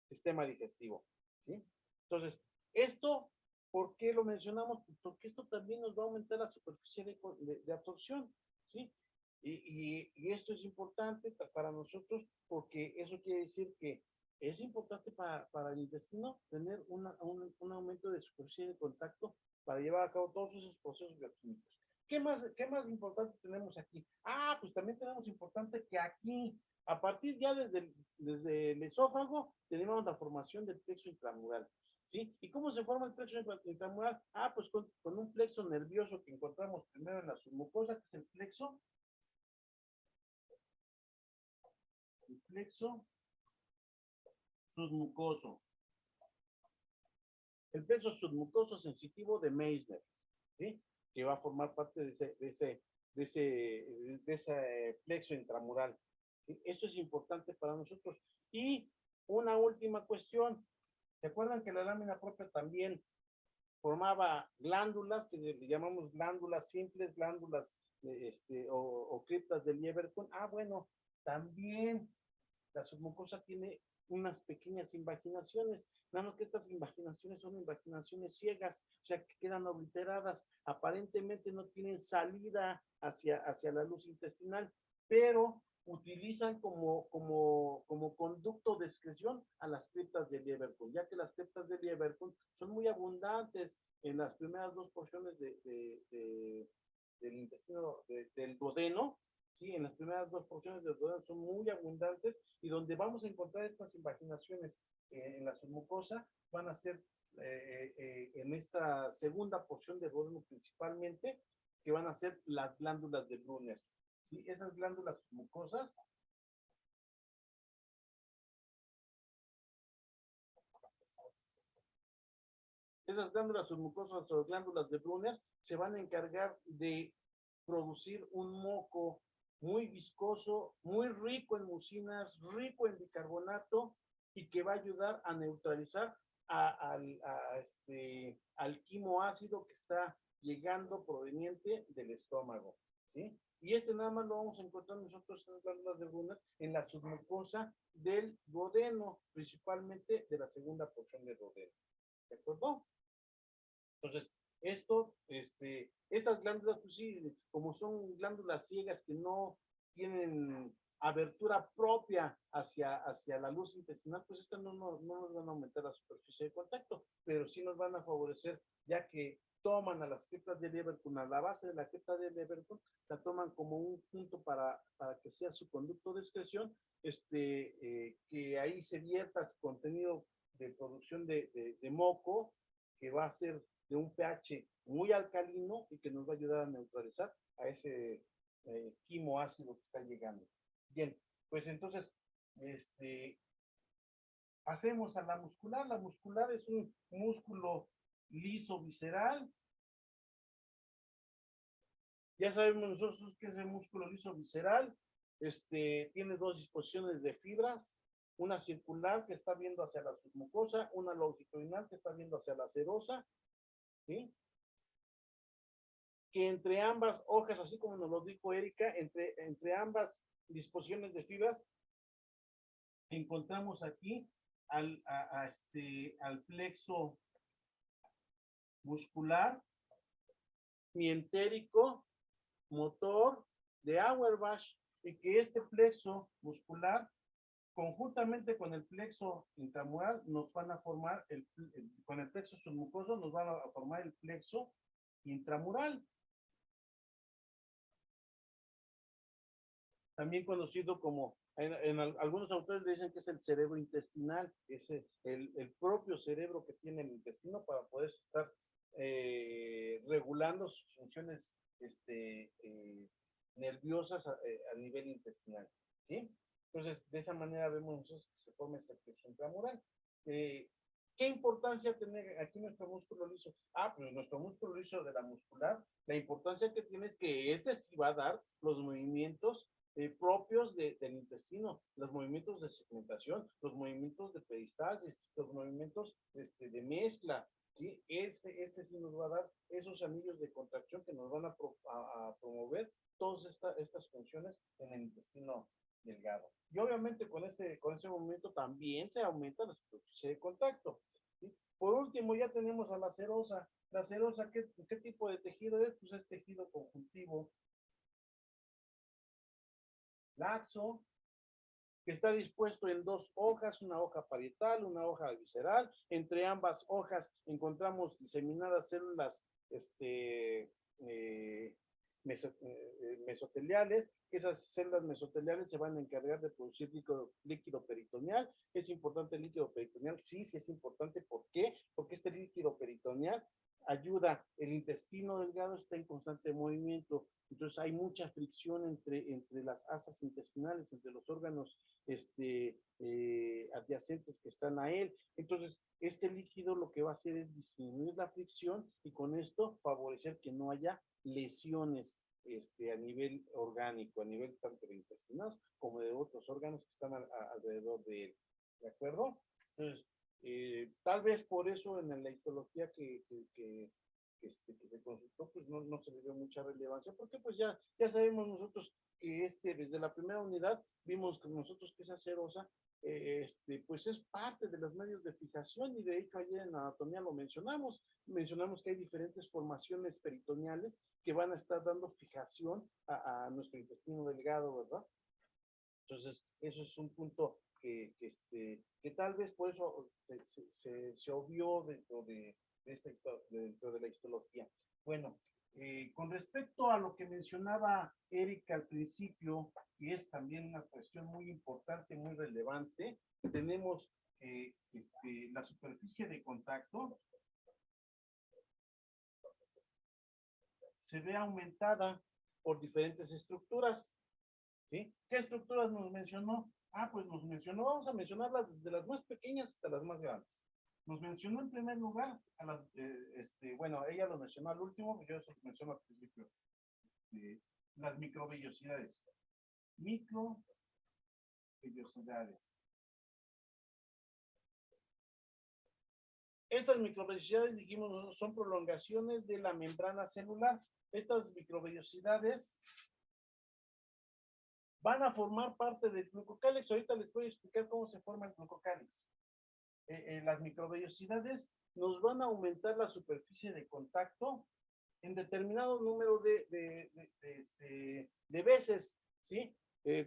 sistema digestivo, ¿sí? Entonces, esto, ¿por qué lo mencionamos? Porque esto también nos va a aumentar la superficie de absorción, ¿sí? Y esto es importante para nosotros porque eso quiere decir que es importante para el intestino tener un aumento de superficie de contacto para llevar a cabo todos esos procesos bioquímicos. ¿Qué más importante tenemos aquí? Pues también tenemos importante que aquí, a partir ya desde el esófago, tenemos la formación del plexo intramural, ¿sí? ¿Y cómo se forma el plexo intramural? Pues con un plexo nervioso que encontramos primero en la submucosa, que es el plexo submucoso. El plexo submucoso sensitivo de Meissner, ¿sí? Que va a formar parte de ese plexo intramural. ¿Sí? Esto es importante para nosotros. Y una última cuestión. ¿Se acuerdan que la lámina propia también formaba glándulas, que le llamamos glándulas simples, glándulas o criptas de Lieberkühn? Bueno, también la submucosa tiene unas pequeñas invaginaciones, nada más que estas invaginaciones son invaginaciones ciegas, o sea, que quedan obliteradas, aparentemente no tienen salida hacia la luz intestinal, pero utilizan como conducto de excreción a las criptas de Lieberkühn, ya que las criptas de Lieberkühn son muy abundantes en las primeras 2 porciones del intestino, del duodeno. Sí, en las primeras 2 porciones del duodeno son muy abundantes y donde vamos a encontrar estas invaginaciones en la submucosa van a ser en esta segunda porción del duodeno principalmente, que van a ser las glándulas de Brunner. ¿Sí? Esas glándulas submucosas o glándulas de Brunner se van a encargar de producir un moco muy viscoso, muy rico en mucinas, rico en bicarbonato y que va a ayudar a neutralizar al quimo ácido que está llegando proveniente del estómago, ¿sí? Y nada más lo vamos a encontrar nosotros en las glándulas de Brunner en la submucosa del duodeno, principalmente de la segunda porción del duodeno. ¿De acuerdo? Entonces, estas glándulas, pues sí, como son glándulas ciegas que no tienen abertura propia hacia la luz intestinal, pues estas no nos van a aumentar la superficie de contacto, pero sí nos van a favorecer, ya que toman a las criptas de Lieberkühn, a la base de la cripta de Lieberkühn, la toman como un punto para que sea su conducto de excreción, que ahí se vierta su contenido de producción de moco, que va a ser de un pH muy alcalino y que nos va a ayudar a neutralizar a ese quimo ácido que está llegando. Bien, pues entonces, hacemos a la muscular. La muscular es un músculo liso visceral. Ya sabemos nosotros qué es el músculo liso visceral. Tiene 2 disposiciones de fibras, una circular que está viendo hacia la submucosa, una longitudinal que está viendo hacia la serosa, ¿sí? Que entre ambas hojas, así como nos lo dijo Erika, entre ambas disposiciones de fibras, encontramos aquí al plexo muscular, mientérico, motor de Auerbach, y que este plexo muscular, conjuntamente con el plexo intramural, nos van a formar, con el plexo submucoso, nos van a formar el plexo intramural. También conocido como, en algunos autores le dicen que es el cerebro intestinal, es el propio cerebro que tiene el intestino para poder estar regulando sus funciones nerviosas a nivel intestinal, ¿sí? Entonces, de esa manera vemos nosotros que se forma esta flexión intramural. ¿Qué importancia tiene aquí nuestro músculo liso? Pues nuestro músculo liso de la muscular, la importancia que tiene es que sí va a dar los movimientos propios del intestino, los movimientos de segmentación, los movimientos de peristalsis, los movimientos de mezcla, ¿sí? Sí nos va a dar esos anillos de contracción que nos van a promover todas estas funciones en el intestino delgado. Y obviamente con ese movimiento también se aumenta la superficie de contacto, ¿sí? Por último, ya tenemos a la serosa. La serosa, ¿qué tipo de tejido es? Pues es tejido conjuntivo laxo, que está dispuesto en dos hojas, una hoja parietal, una hoja visceral. Entre ambas hojas encontramos diseminadas células mesoteliales. Esas células mesoteliales se van a encargar de producir líquido peritoneal. ¿Es importante el líquido peritoneal? Sí, sí es importante. ¿Por qué? Porque este líquido peritoneal ayuda, el intestino delgado está en constante movimiento, entonces hay mucha fricción entre las asas intestinales, entre los órganos adyacentes que están a él. Entonces, este líquido lo que va a hacer es disminuir la fricción y con esto favorecer que no haya lesiones a nivel orgánico, a nivel tanto de intestinos como de otros órganos que están alrededor de él. ¿De acuerdo? Entonces, tal vez por eso en la histología que se consultó, pues no se le dio mucha relevancia, porque pues ya sabemos nosotros que desde la primera unidad vimos que nosotros que esa serosa, pues es parte de los medios de fijación, y de hecho ayer en anatomía lo mencionamos que hay diferentes formaciones peritoneales que van a estar dando fijación a nuestro intestino delgado, ¿verdad? Entonces, eso es un punto que tal vez por eso se obvió dentro de la histología. Bueno, con respecto a lo que mencionaba Erika al principio, y es también una cuestión muy importante, muy relevante, tenemos la superficie de contacto se ve aumentada por diferentes estructuras, ¿sí? ¿Qué estructuras nos mencionó? Pues nos mencionó, vamos a mencionarlas desde las más pequeñas hasta las más grandes. Nos mencionó en primer lugar, bueno, ella lo mencionó al último, yo eso lo menciono al principio, las microvellosidades. Microvellosidades. Estas microvellosidades, dijimos, son prolongaciones de la membrana celular. Estas microvellosidades van a formar parte del glucocálix. Ahorita les voy a explicar cómo se forma el glucocálix. Las microvellosidades nos van a aumentar la superficie de contacto en determinado número de veces, ¿sí?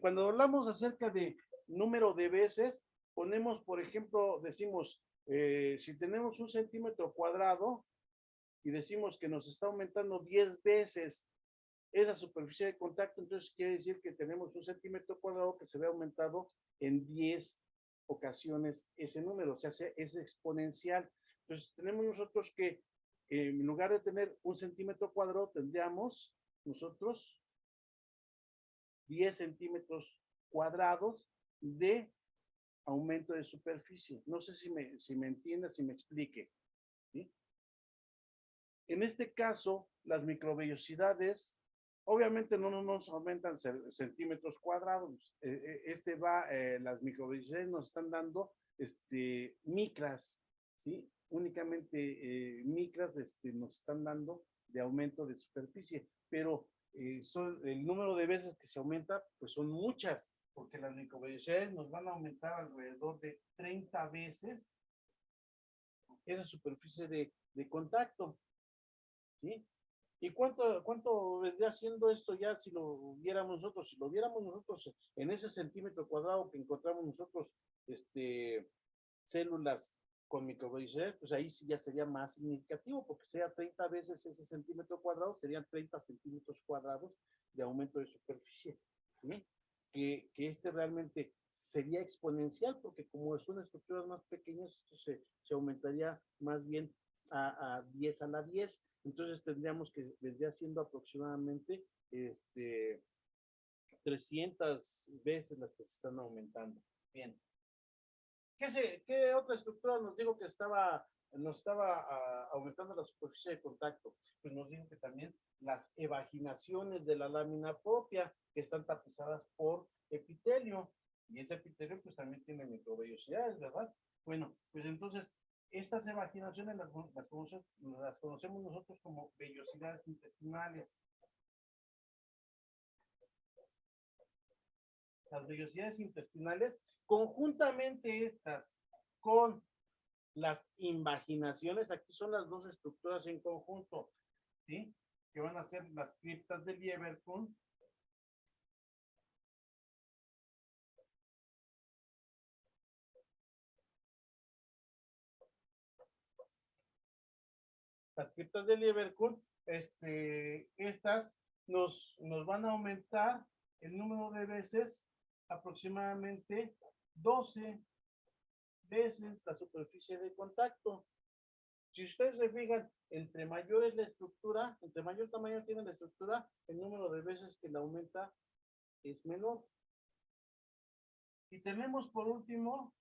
Cuando hablamos acerca de número de veces, ponemos, por ejemplo, decimos, si tenemos 1 centímetro cuadrado y decimos que nos está aumentando 10 veces esa superficie de contacto, entonces quiere decir que tenemos 1 centímetro cuadrado que se ve aumentado en 10 ocasiones ese número, o sea, es exponencial. Entonces tenemos nosotros que en lugar de tener 1 centímetro cuadrado, tendríamos nosotros 10 centímetros cuadrados de aumento de superficie. No sé si me entiendas, si me explique, ¿sí? En este caso, las microvellosidades obviamente no nos aumentan centímetros cuadrados. Las microvellosidades nos están dando micras, ¿sí? Únicamente micras nos están dando de aumento de superficie, pero el número de veces que se aumenta, pues son muchas, porque las microvellosidades nos van a aumentar alrededor de 30 veces esa superficie de contacto, ¿sí? ¿Y cuánto vendría siendo esto ya si lo viéramos nosotros? Si lo viéramos nosotros en ese centímetro cuadrado que encontramos nosotros, células con microvellosidades, pues ahí sí ya sería más significativo, porque sería 30 veces ese centímetro cuadrado, serían 30 centímetros cuadrados de aumento de superficie, ¿sí? Que realmente sería exponencial, porque como son estructuras más pequeñas, esto se aumentaría más bien a 10 a la 10. Entonces tendríamos que, vendría siendo aproximadamente 300 veces las que se están aumentando. Bien. ¿Qué otra estructura nos dijo que nos estaba aumentando la superficie de contacto? Pues nos dijo que también las evaginaciones de la lámina propia, que están tapizadas por epitelio, y ese epitelio pues también tiene microvellosidades, ¿verdad? Bueno, pues entonces estas evaginaciones las conocemos nosotros como vellosidades intestinales. Las vellosidades intestinales, conjuntamente estas con las invaginaciones, aquí son las dos estructuras en conjunto, ¿sí? Que van a ser las criptas de Lieberkühn estas nos van a aumentar el número de veces aproximadamente 12 veces la superficie de contacto. Si ustedes se fijan, entre mayor es la estructura, entre mayor tamaño tiene la estructura, el número de veces que la aumenta es menor. Y tenemos por último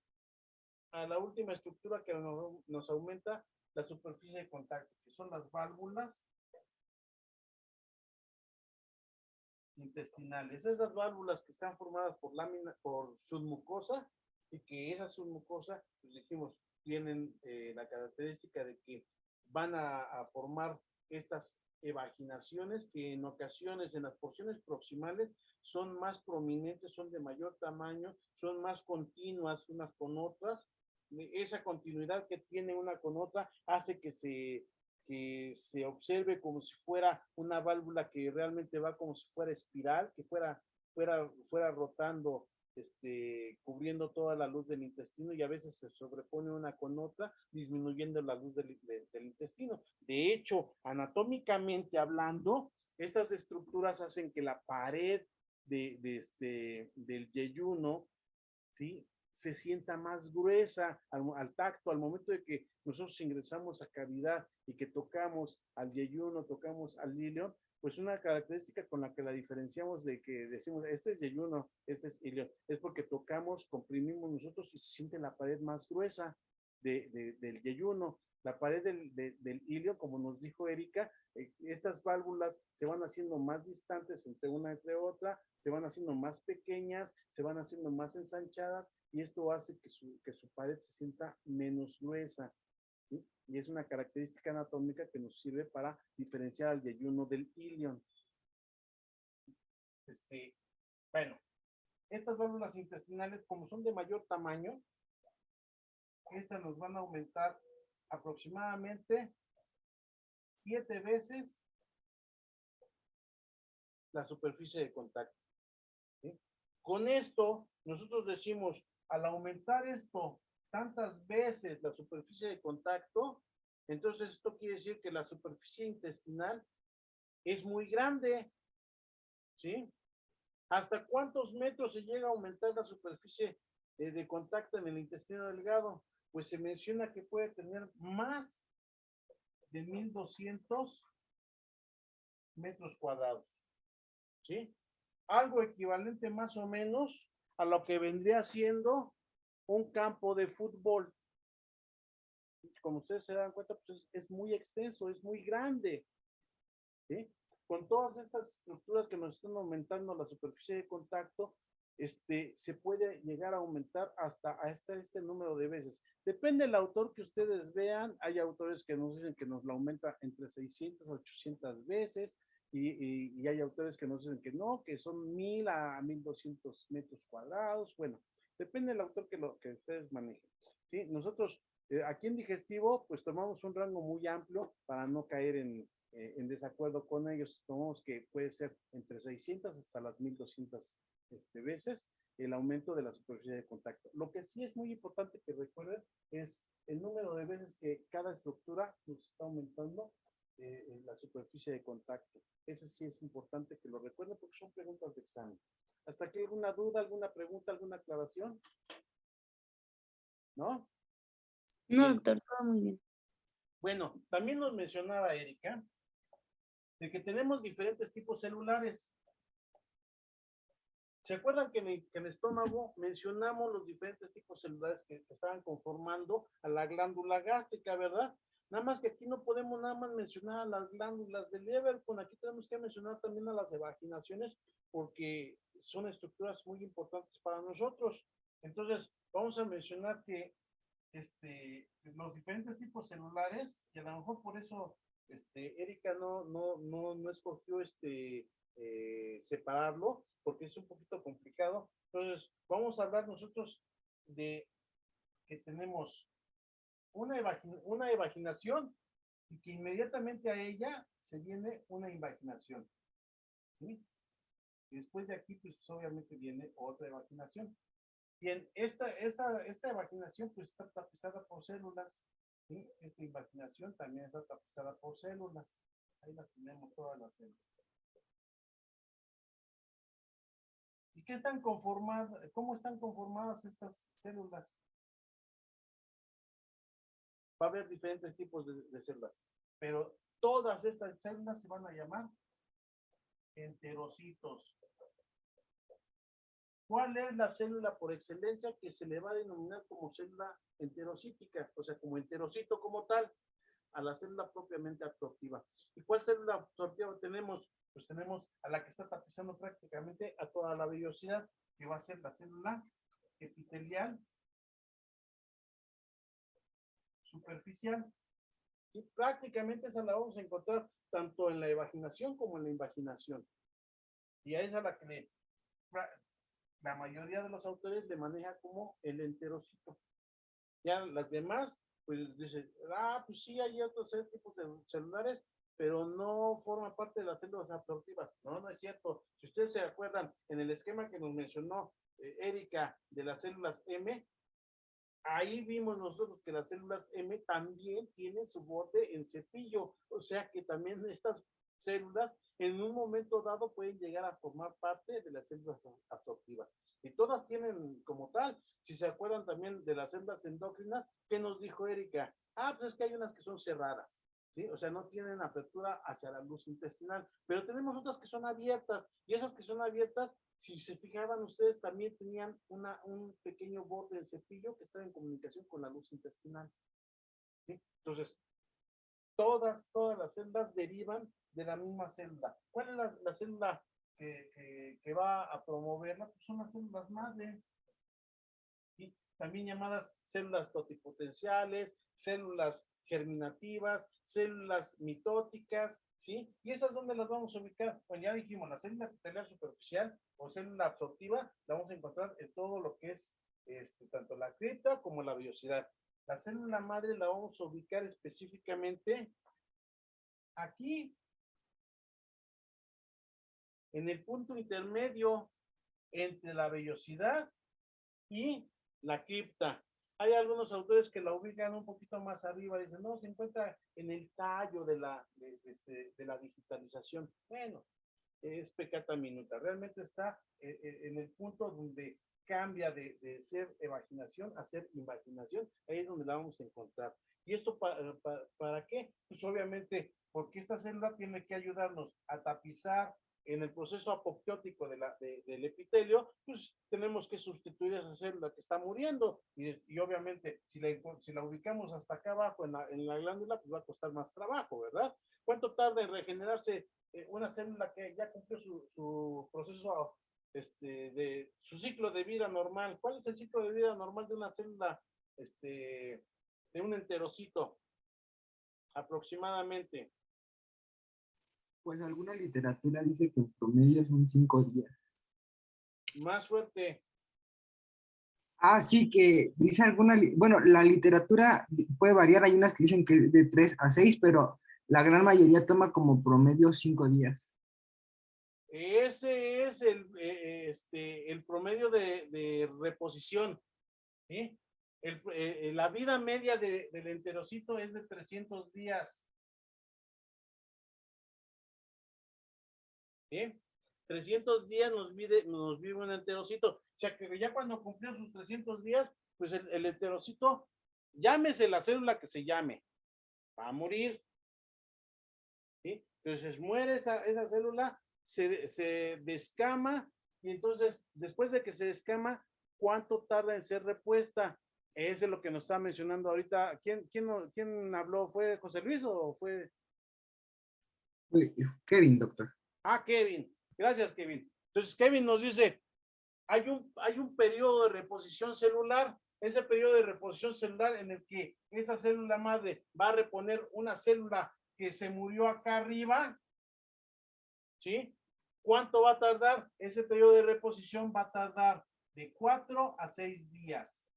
a la última estructura que nos aumenta la superficie de contacto, que son las válvulas intestinales. Esas válvulas que están formadas por submucosa, y que esa submucosa, pues dijimos, tienen la característica de que van a formar estas evaginaciones que en ocasiones en las porciones proximales son más prominentes, son de mayor tamaño, son más continuas unas con otras. Esa continuidad que tiene una con otra hace que se observe como si fuera una válvula que realmente va como si fuera espiral, que fuera rotando, cubriendo toda la luz del intestino, y a veces se sobrepone una con otra, disminuyendo la luz del intestino. De hecho, anatómicamente hablando, estas estructuras hacen que la pared del yeyuno, ¿sí?, se sienta más gruesa al tacto, al momento de que nosotros ingresamos a cavidad y que tocamos al yeyuno, tocamos al ilion, pues una característica con la que la diferenciamos de que decimos, este es yeyuno, este es ilion, es porque tocamos, comprimimos nosotros y se siente la pared más gruesa del yeyuno. La pared del ilio, como nos dijo Erika, estas válvulas se van haciendo más distantes entre una entre otra, se van haciendo más pequeñas, se van haciendo más ensanchadas, y esto hace que su pared se sienta menos gruesa, ¿sí? Y es una característica anatómica que nos sirve para diferenciar al yeyuno del ilion. Bueno, estas válvulas intestinales, como son de mayor tamaño, estas nos van a aumentar aproximadamente 7 veces la superficie de contacto, ¿sí? Con esto, nosotros decimos, al aumentar esto tantas veces la superficie de contacto, entonces esto quiere decir que la superficie intestinal es muy grande, ¿sí? ¿Hasta cuántos metros se llega a aumentar la superficie de contacto en el intestino delgado? Pues se menciona que puede tener más de 1200 metros cuadrados, ¿sí? Algo equivalente más o menos a lo que vendría siendo un campo de fútbol. Como ustedes se dan cuenta, pues es muy extenso, es muy grande, ¿sí? Con todas estas estructuras que nos están aumentando la superficie de contacto, se puede llegar a aumentar hasta este número de veces. Depende del autor que ustedes vean. Hay autores que nos dicen que nos la aumenta entre 600 a 800 veces, y hay autores que nos dicen que no, que son 1000 a 1200 metros cuadrados. Bueno, depende del autor que ustedes manejen, ¿sí? Nosotros aquí en digestivo pues tomamos un rango muy amplio para no caer en desacuerdo con ellos. Tomamos que puede ser entre 600 hasta las 1200 veces el aumento de la superficie de contacto. Lo que sí es muy importante que recuerden es el número de veces que cada estructura nos está aumentando en la superficie de contacto. Ese sí es importante que lo recuerden porque son preguntas de examen. ¿Hasta aquí alguna duda, alguna pregunta, alguna aclaración? ¿No? No, Bien. doctor, todo muy bien. Bueno, también nos mencionaba Erika de que tenemos diferentes tipos celulares. ¿Se acuerdan que en el estómago mencionamos los diferentes tipos celulares que estaban conformando a la glándula gástrica, verdad? Nada más que aquí no podemos nada más mencionar a las glándulas del Everton, aquí tenemos que mencionar también a las evaginaciones porque son estructuras muy importantes para nosotros. Entonces, vamos a mencionar que los diferentes tipos celulares, y a lo mejor por eso Erika no escogió separarlo, porque es un poquito complicado. Entonces, vamos a hablar nosotros de que tenemos una evaginación y que inmediatamente a ella se viene una invaginación. ¿Sí? Y después de aquí, pues obviamente viene otra evaginación. Bien, esta evaginación pues está tapizada por células. ¿Sí? Esta invaginación también está tapizada por células. Ahí las tenemos todas las células. ¿Y qué están conformadas? ¿Cómo están conformadas estas células? Va a haber diferentes tipos de células, pero todas estas células se van a llamar enterocitos. ¿Cuál es la célula por excelencia que se le va a denominar como célula enterocítica? O sea, como enterocito como tal, a la célula propiamente absortiva. ¿Y cuál célula absortiva tenemos? Pues tenemos a la que está tapizando prácticamente a toda la vellosidad, que va a ser la célula epitelial superficial. ¿Sí? Prácticamente esa la vamos a encontrar tanto en la evaginación como en la invaginación. Y a esa la que la mayoría de los autores le maneja como el enterocito. Ya las demás, pues dicen, pues sí, hay otros tipos de celulares, pero no forman parte de las células absortivas. No, no es cierto. Si ustedes se acuerdan, en el esquema que nos mencionó Erika de las células M, ahí vimos nosotros que las células M también tienen su borde en cepillo, o sea que también estas células en un momento dado pueden llegar a formar parte de las células absortivas. Y todas tienen como tal, si se acuerdan también de las células endócrinas, ¿qué nos dijo Erika? Pues es que hay unas que son cerradas, ¿sí? O sea, no tienen apertura hacia la luz intestinal, pero tenemos otras que son abiertas, y esas que son abiertas, si se fijaban ustedes, también tenían un pequeño borde de cepillo que estaba en comunicación con la luz intestinal, ¿sí? Entonces, todas las células derivan de la misma célula. ¿Cuál es la célula que va a promoverla? Pues son las células madre, ¿sí? También llamadas células totipotenciales, células germinativas, células mitóticas, ¿sí? ¿Y esas dónde las vamos a ubicar? Pues ya dijimos, la célula epitelial superficial o célula absortiva la vamos a encontrar en todo lo que es tanto la cripta como la vellosidad. La célula madre la vamos a ubicar específicamente aquí, en el punto intermedio entre la vellosidad y la cripta. Hay algunos autores que la ubican un poquito más arriba, dicen, no, se encuentra en el tallo de la digitalización. Bueno, es pecata minuta, realmente está en el punto donde cambia de ser evaginación a ser invaginación, ahí es donde la vamos a encontrar. ¿Y esto para qué? Pues obviamente porque esta célula tiene que ayudarnos a tapizar en el proceso apoptótico del epitelio, pues tenemos que sustituir esa célula que está muriendo y obviamente si la ubicamos hasta acá abajo en la glándula, pues va a costar más trabajo, ¿verdad? ¿Cuánto tarda en regenerarse una célula que ya cumplió su proceso de su ciclo de vida normal? ¿Cuál es el ciclo de vida normal de una célula de un enterocito? Aproximadamente. Pues alguna literatura dice que en promedio son 5 días. Más fuerte. Sí, que dice bueno, la literatura puede variar, hay unas que dicen que de 3 a 6, pero la gran mayoría toma como promedio 5 días. Ese es el promedio de reposición, ¿sí? La vida media del enterocito es de 300 días. ¿Sí? 300 días nos vive un enterocito. O sea que ya cuando cumplió sus 300 días, pues el enterocito, llámese la célula que se llame, va a morir. ¿Sí? Entonces muere esa célula, se descama, y entonces después de que se descama, ¿cuánto tarda en ser repuesta? Eso es lo que nos está mencionando ahorita. ¿Quién habló? ¿Fue José Luis o fue? Kevin, doctor. Ah, Kevin. Gracias, Kevin. Entonces, Kevin nos dice, hay un periodo de reposición celular, ese periodo de reposición celular en el que esa célula madre va a reponer una célula que se murió acá arriba, ¿sí? ¿Cuánto va a tardar? Ese periodo de reposición va a tardar de 4 a 6 días,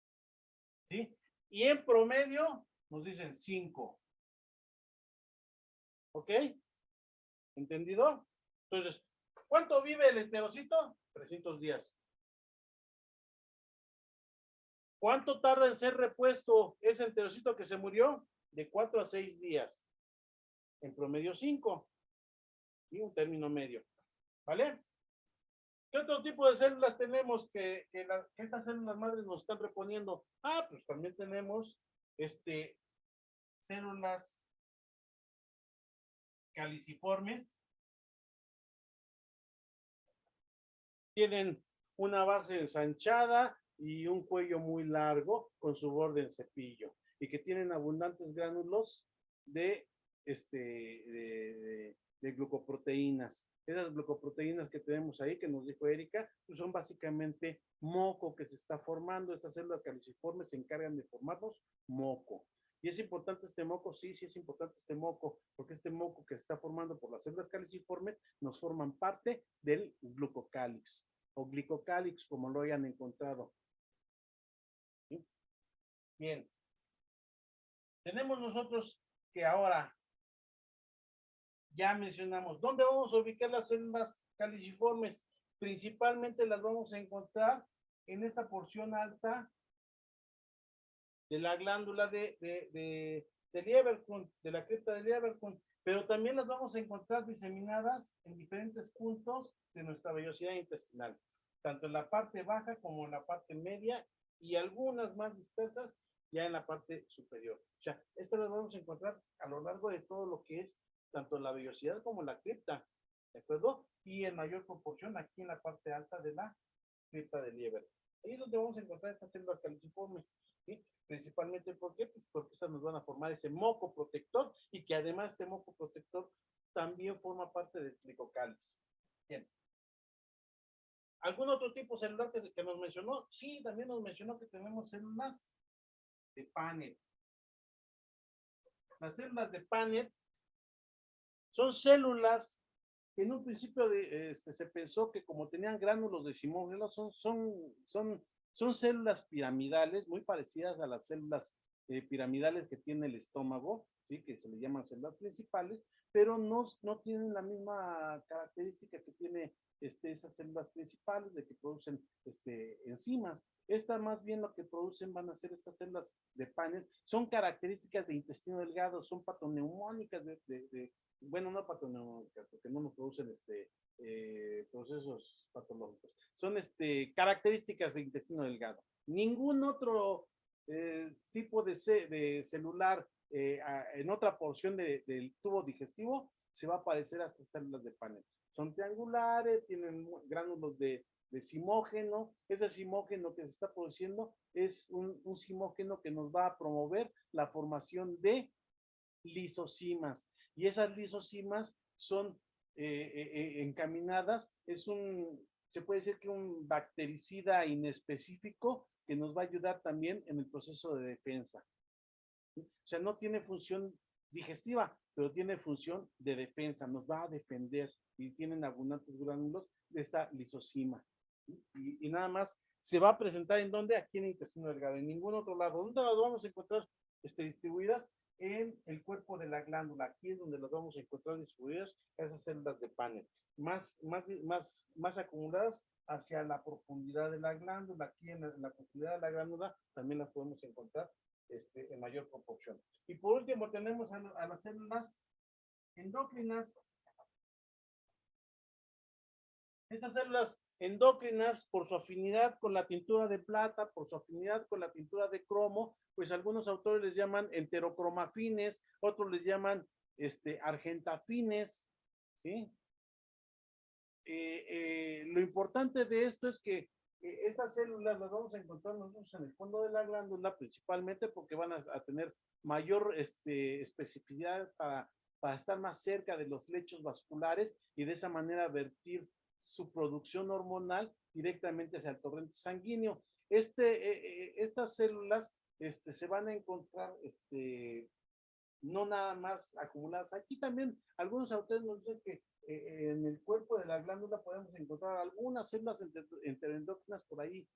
¿sí? Y en promedio nos dicen 5. ¿Ok? ¿Entendido? Entonces, ¿cuánto vive el enterocito? 300 días. ¿Cuánto tarda en ser repuesto ese enterocito que se murió? De 4 a 6 días. En promedio 5. Y un término medio. ¿Vale? ¿Qué otro tipo de células tenemos que estas células madres nos están reponiendo? Ah, pues también tenemos células caliciformes. Tienen una base ensanchada y un cuello muy largo con su borde en cepillo y que tienen abundantes gránulos de glucoproteínas. Esas glucoproteínas que tenemos ahí, que nos dijo Erika, pues son básicamente moco que se está formando. Estas células caliciformes se encargan de formarnos moco. ¿Y es importante este moco? Sí, sí es importante este moco, porque este moco que se está formando por las células caliciformes nos forman parte del glucocálix o glicocálix, como lo hayan encontrado. ¿Sí? Bien. Tenemos nosotros que ahora ya mencionamos, ¿dónde vamos a ubicar las células caliciformes? Principalmente las vamos a encontrar en esta porción alta de la glándula de Lieberkühn, de la cripta de Lieberkühn, pero también las vamos a encontrar diseminadas en diferentes puntos de nuestra vellosidad intestinal, tanto en la parte baja como en la parte media y algunas más dispersas ya en la parte superior. O sea, estas las vamos a encontrar a lo largo de todo lo que es tanto la vellosidad como la cripta, ¿de acuerdo? Y en mayor proporción aquí en la parte alta de la cripta de Lieberkühn. Ahí es donde vamos a encontrar estas células caliciformes, ¿sí? Principalmente, ¿por qué? Pues porque estas nos van a formar ese moco protector y que además este moco protector también forma parte del glicocálix. Bien. ¿Algún otro tipo celular que nos mencionó? Sí, también nos mencionó que tenemos células de Paneth. Las células de Paneth son células que en un principio se pensó que como tenían gránulos de decimógenos, son células piramidales muy parecidas a las células piramidales que tiene el estómago, ¿sí? Que se le llaman células principales, pero no tienen la misma característica que tiene esas células principales de que producen enzimas. Estas más bien lo que producen van a ser estas células de Paneth, son características de intestino delgado, son patoneumónicas bueno, no patoneumónicas, porque no nos producen procesos patológicos. Son características de intestino delgado. Ningún otro tipo de celular en otra porción del tubo digestivo se va a parecer a estas células de Paneth. Son triangulares, tienen gránulos de zimógeno. Ese zimógeno que se está produciendo es un zimógeno que nos va a promover la formación de lisosimas. Y esas lisosimas son encaminadas, se puede decir que un bactericida inespecífico que nos va a ayudar también en el proceso de defensa. O sea, no tiene función digestiva, pero tiene función de defensa, nos va a defender y tienen abundantes gránulos de esta lisosima. Y nada más se va a presentar en donde, aquí en el intestino delgado, en ningún otro lado. ¿Dónde las vamos a encontrar distribuidas? En el cuerpo de la glándula. Aquí es donde las vamos a encontrar distribuidas esas células de Paneth, más acumuladas hacia la profundidad de la glándula. Aquí en la profundidad de la glándula también las podemos encontrar en mayor proporción. Y por último tenemos a las células endócrinas. Estas células endócrinas, por su afinidad con la tintura de plata, por su afinidad con la tintura de cromo, pues algunos autores les llaman enterocromafines, otros les llaman argentafines, ¿sí? Lo importante de esto es que estas células las vamos a encontrar nosotros en el fondo de la glándula, principalmente porque van a tener mayor especificidad para estar más cerca de los lechos vasculares y de esa manera vertir su producción hormonal directamente hacia el torrente sanguíneo. Estas células se van a encontrar no nada más acumuladas. Aquí también algunos autores nos dicen que en el cuerpo de la glándula podemos encontrar algunas células enteroendócrinas por ahí,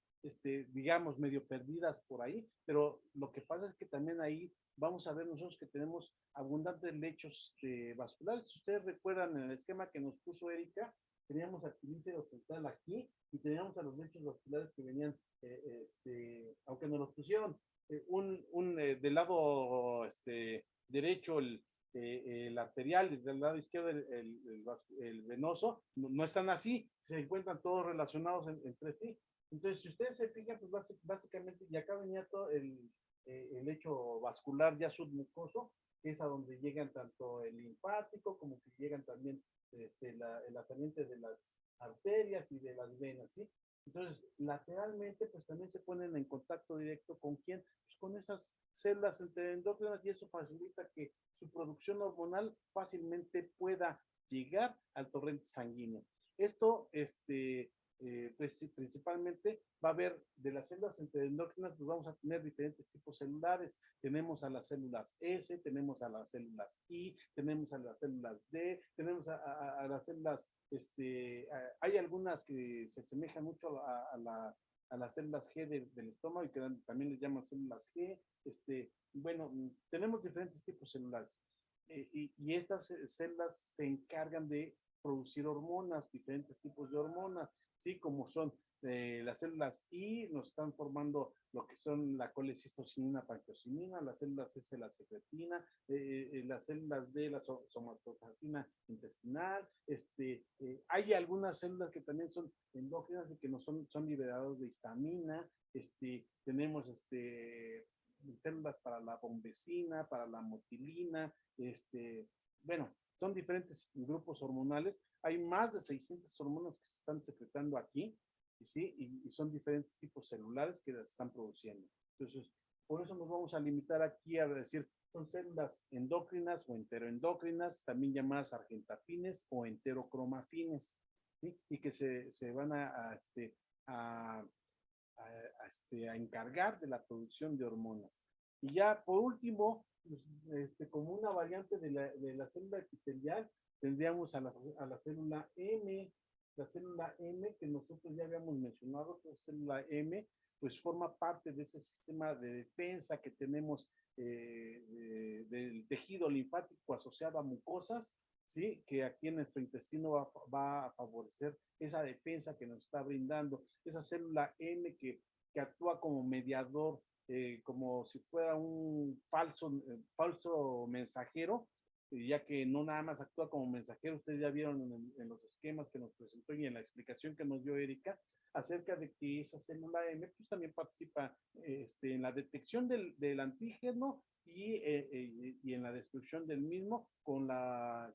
digamos, medio perdidas por ahí, pero lo que pasa es que también ahí vamos a ver nosotros que tenemos abundantes lechos vasculares. Si ustedes recuerdan en el esquema que nos puso Erika, teníamos al pilífero central aquí y teníamos a los lechos vasculares que venían, aunque nos los pusieron del lado derecho el arterial y del lado izquierdo el venoso, no están así, se encuentran todos relacionados entre sí. Entonces, si ustedes se fijan, pues básicamente, y acá venía todo el lecho vascular ya submucoso, que es a donde llegan tanto el linfático como que llegan también la saliente de las arterias y de las venas, ¿sí? Entonces, lateralmente, pues también se ponen en contacto directo con quién, pues con esas células enteroendócrinas y eso facilita que su producción hormonal fácilmente pueda llegar al torrente sanguíneo. Esto, pues, principalmente va a haber de las células enteroendócrinas, pues vamos a tener diferentes tipos celulares. Tenemos a las células S, tenemos a las células I, tenemos a las células D, tenemos a las células, hay algunas que se asemejan mucho a las células G del estómago y que también les llaman células G. Bueno, tenemos diferentes tipos celulares y estas células se encargan de producir hormonas, diferentes tipos de hormonas, ¿sí? Como son las células I, nos están formando lo que son la colecistocinina, pancreosinina, las células S, la secretina, las células D, la somatostatina intestinal, hay algunas células que también son endógenas y que no son liberadoras de histamina, tenemos células para la bombecina, para la motilina, bueno, son diferentes grupos hormonales. Hay más de 600 hormonas que se están secretando aquí, ¿sí? Y son diferentes tipos celulares que las están produciendo. Entonces, por eso nos vamos a limitar aquí a decir, son células endócrinas o enteroendócrinas, también llamadas argentafines o enterocromafines, ¿sí? Y que se van a encargar de la producción de hormonas. Y ya por último, como una variante de la célula epitelial, tendríamos a la célula M. La célula M, que nosotros ya habíamos mencionado, que la célula M, pues forma parte de ese sistema de defensa que tenemos del tejido linfático asociado a mucosas, ¿sí? Que aquí en nuestro intestino va a favorecer esa defensa que nos está brindando. Esa célula M que actúa como mediador, como si fuera un falso mensajero, ya que no nada más actúa como mensajero. Ustedes ya vieron en los esquemas que nos presentó y en la explicación que nos dio Erika acerca de que esa célula M pues, también participa en la detección del antígeno y en la destrucción del mismo con la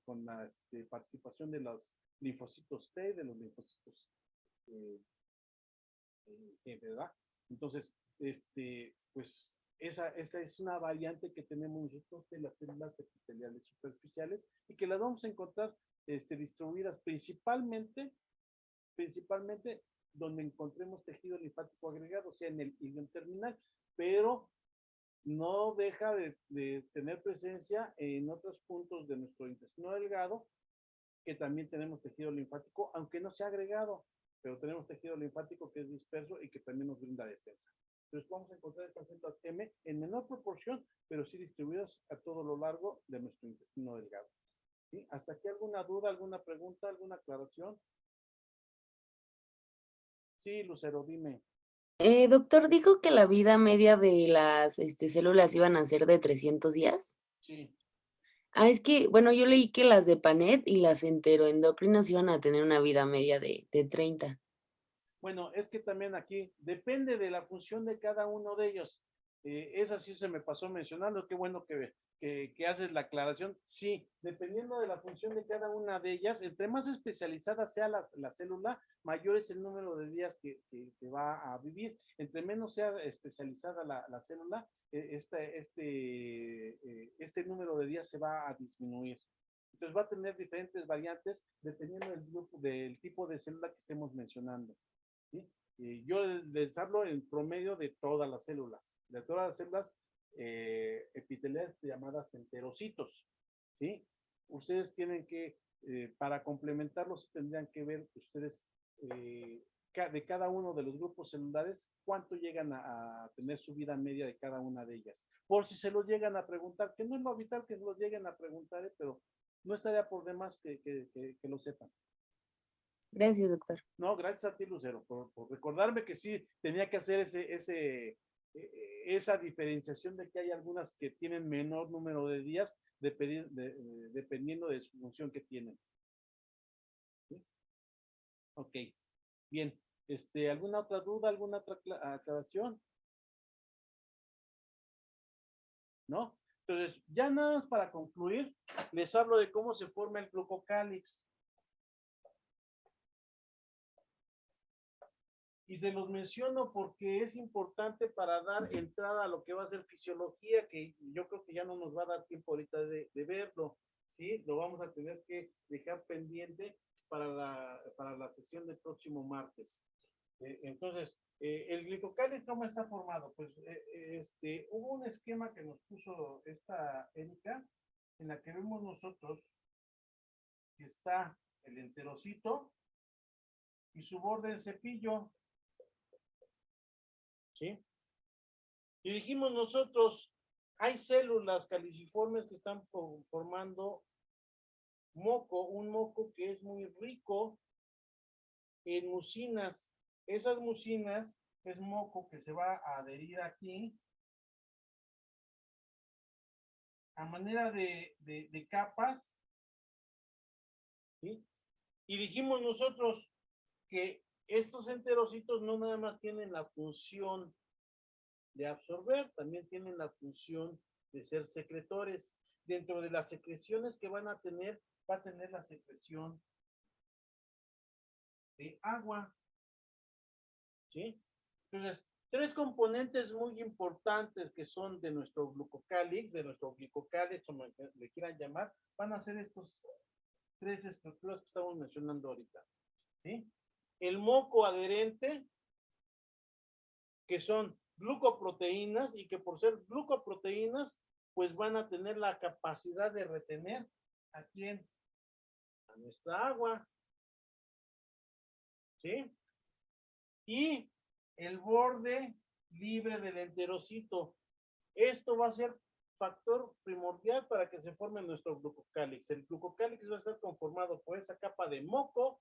participación de los linfocitos T, de los linfocitos ¿verdad? Entonces, pues esa es una variante que tenemos nosotros de las células epiteliales superficiales y que las vamos a encontrar distribuidas principalmente donde encontremos tejido linfático agregado, o sea, en el ilion terminal, pero no deja de tener presencia en otros puntos de nuestro intestino delgado, que también tenemos tejido linfático, aunque no sea agregado, pero tenemos tejido linfático que es disperso y que también nos brinda defensa. Entonces vamos a encontrar estas células M en menor proporción, pero sí distribuidas a todo lo largo de nuestro intestino delgado. ¿Sí? ¿Hasta aquí alguna duda, alguna pregunta, alguna aclaración? Sí, Lucero, dime. Doctor, dijo que la vida media de las células iban a ser de 300 días. Sí. Es que, bueno, yo leí que las de Panet y las enteroendocrinas iban a tener una vida media de 30. Bueno, es que también aquí depende de la función de cada uno de ellos. Esa sí se me pasó mencionando, qué bueno que haces la aclaración. Sí, dependiendo de la función de cada una de ellas, entre más especializada sea la célula, mayor es el número de días que va a vivir. Entre menos sea especializada la célula, este número de días se va a disminuir. Entonces va a tener diferentes variantes dependiendo del grupo, del tipo de célula que estemos mencionando. ¿Sí? Yo les hablo en promedio de todas las células epiteliales llamadas enterocitos, ¿sí? Ustedes tienen que, para complementarlos, tendrían que ver ustedes de cada uno de los grupos celulares, cuánto llegan a tener su vida media de cada una de ellas. Por si se los llegan a preguntar, que no es lo habitual que se los lleguen a preguntar, pero no estaría por demás que lo sepan. Gracias, doctor. No, gracias a ti, Lucero, por recordarme que sí tenía que hacer esa diferenciación de que hay algunas que tienen menor número de días dependiendo de su función que tienen. ¿Sí? Ok, bien. ¿Alguna otra duda, alguna otra aclaración? ¿No? Entonces, ya nada más para concluir, les hablo de cómo se forma el glucocálix. Y se los menciono porque es importante para dar entrada a lo que va a ser fisiología, que yo creo que ya no nos va a dar tiempo ahorita de verlo, ¿sí? Lo vamos a tener que dejar pendiente para la sesión del próximo martes. Entonces, el glicocáliz, ¿cómo está formado? Pues hubo un esquema que nos puso esta Erika, en la que vemos nosotros que está el enterocito y su borde en cepillo, ¿sí? Y dijimos nosotros, hay células caliciformes que están formando moco, un moco que es muy rico en mucinas. Esas mucinas es moco que se va a adherir aquí a manera de capas, ¿sí? Y dijimos nosotros que estos enterocitos no nada más tienen la función de absorber, también tienen la función de ser secretores. Dentro de las secreciones que van a tener, va a tener la secreción de agua, ¿sí? Entonces, tres componentes muy importantes que son de nuestro glucocálix, de nuestro glicocálix, como le quieran llamar, van a ser estos tres estructuras que estamos mencionando ahorita, ¿sí? El moco adherente, que son glucoproteínas y que por ser glucoproteínas, pues van a tener la capacidad de retener a quién, a nuestra agua, ¿sí? Y el borde libre del enterocito. Esto va a ser factor primordial para que se forme nuestro glucocálix. El glucocálix va a estar conformado por esa capa de moco,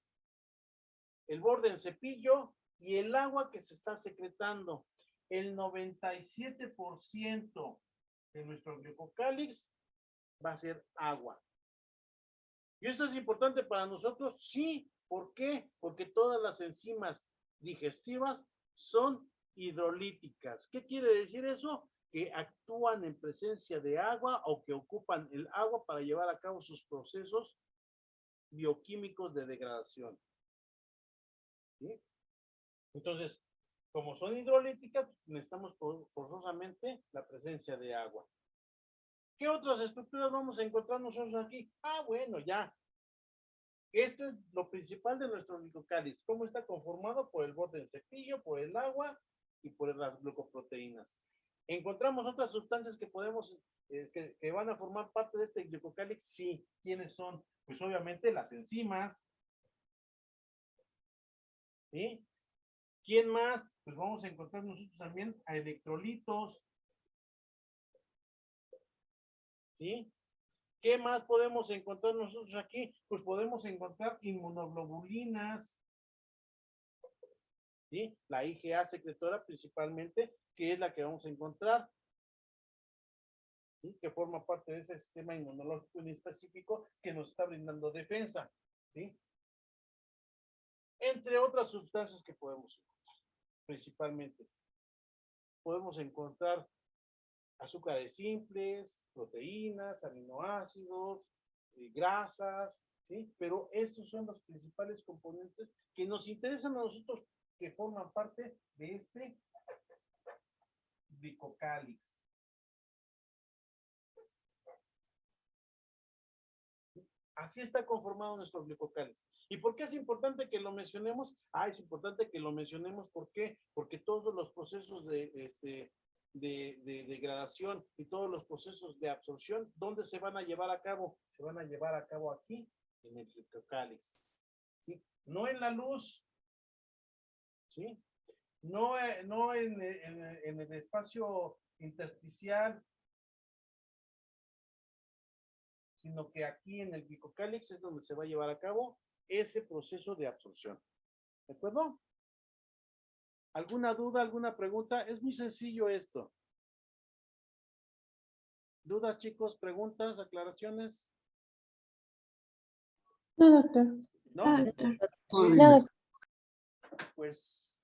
el borde en cepillo y el agua que se está secretando. El 97% de nuestro glucocálix va a ser agua. ¿Y esto es importante para nosotros? Sí. ¿Por qué? Porque todas las enzimas digestivas son hidrolíticas. ¿Qué quiere decir eso? Que actúan en presencia de agua o que ocupan el agua para llevar a cabo sus procesos bioquímicos de degradación. ¿Sí? Entonces, como son hidrolíticas, necesitamos forzosamente la presencia de agua. ¿Qué otras estructuras vamos a encontrar nosotros aquí? Bueno, ya. Esto es lo principal de nuestro glicocálix. ¿Cómo está conformado? Por el borde del cepillo, por el agua y por las glucoproteínas. ¿Encontramos otras sustancias que podemos, que van a formar parte de este glicocálix? Sí. ¿Quiénes son? Pues obviamente las enzimas. ¿Sí? ¿Quién más? Pues vamos a encontrar nosotros también a electrolitos. ¿Sí? ¿Qué más podemos encontrar nosotros aquí? Pues podemos encontrar inmunoglobulinas, ¿sí? La IgA secretora principalmente, que es la que vamos a encontrar. ¿sí? Que forma parte de ese sistema inmunológico inespecífico que nos está brindando defensa, ¿sí? Entre otras sustancias que podemos encontrar, principalmente. Podemos encontrar azúcares simples, proteínas, aminoácidos, grasas, ¿sí? Pero estos son los principales componentes que nos interesan a nosotros, que forman parte de este glicocálix. Así está conformado nuestro glicocálix. ¿Y por qué es importante que lo mencionemos? Es importante que lo mencionemos, ¿por qué? Porque todos los procesos de degradación y todos los procesos de absorción, ¿dónde se van a llevar a cabo? Se van a llevar a cabo aquí, en el glicocálix, ¿sí? No en la luz, ¿sí? No en el espacio intersticial, sino que aquí en el glicocálix es donde se va a llevar a cabo ese proceso de absorción. ¿De acuerdo? ¿Alguna duda, alguna pregunta? Es muy sencillo esto. ¿Dudas, chicos? ¿Preguntas? ¿Aclaraciones? No, doctor. ¿No? Doctor. Bien, No, doctor. pues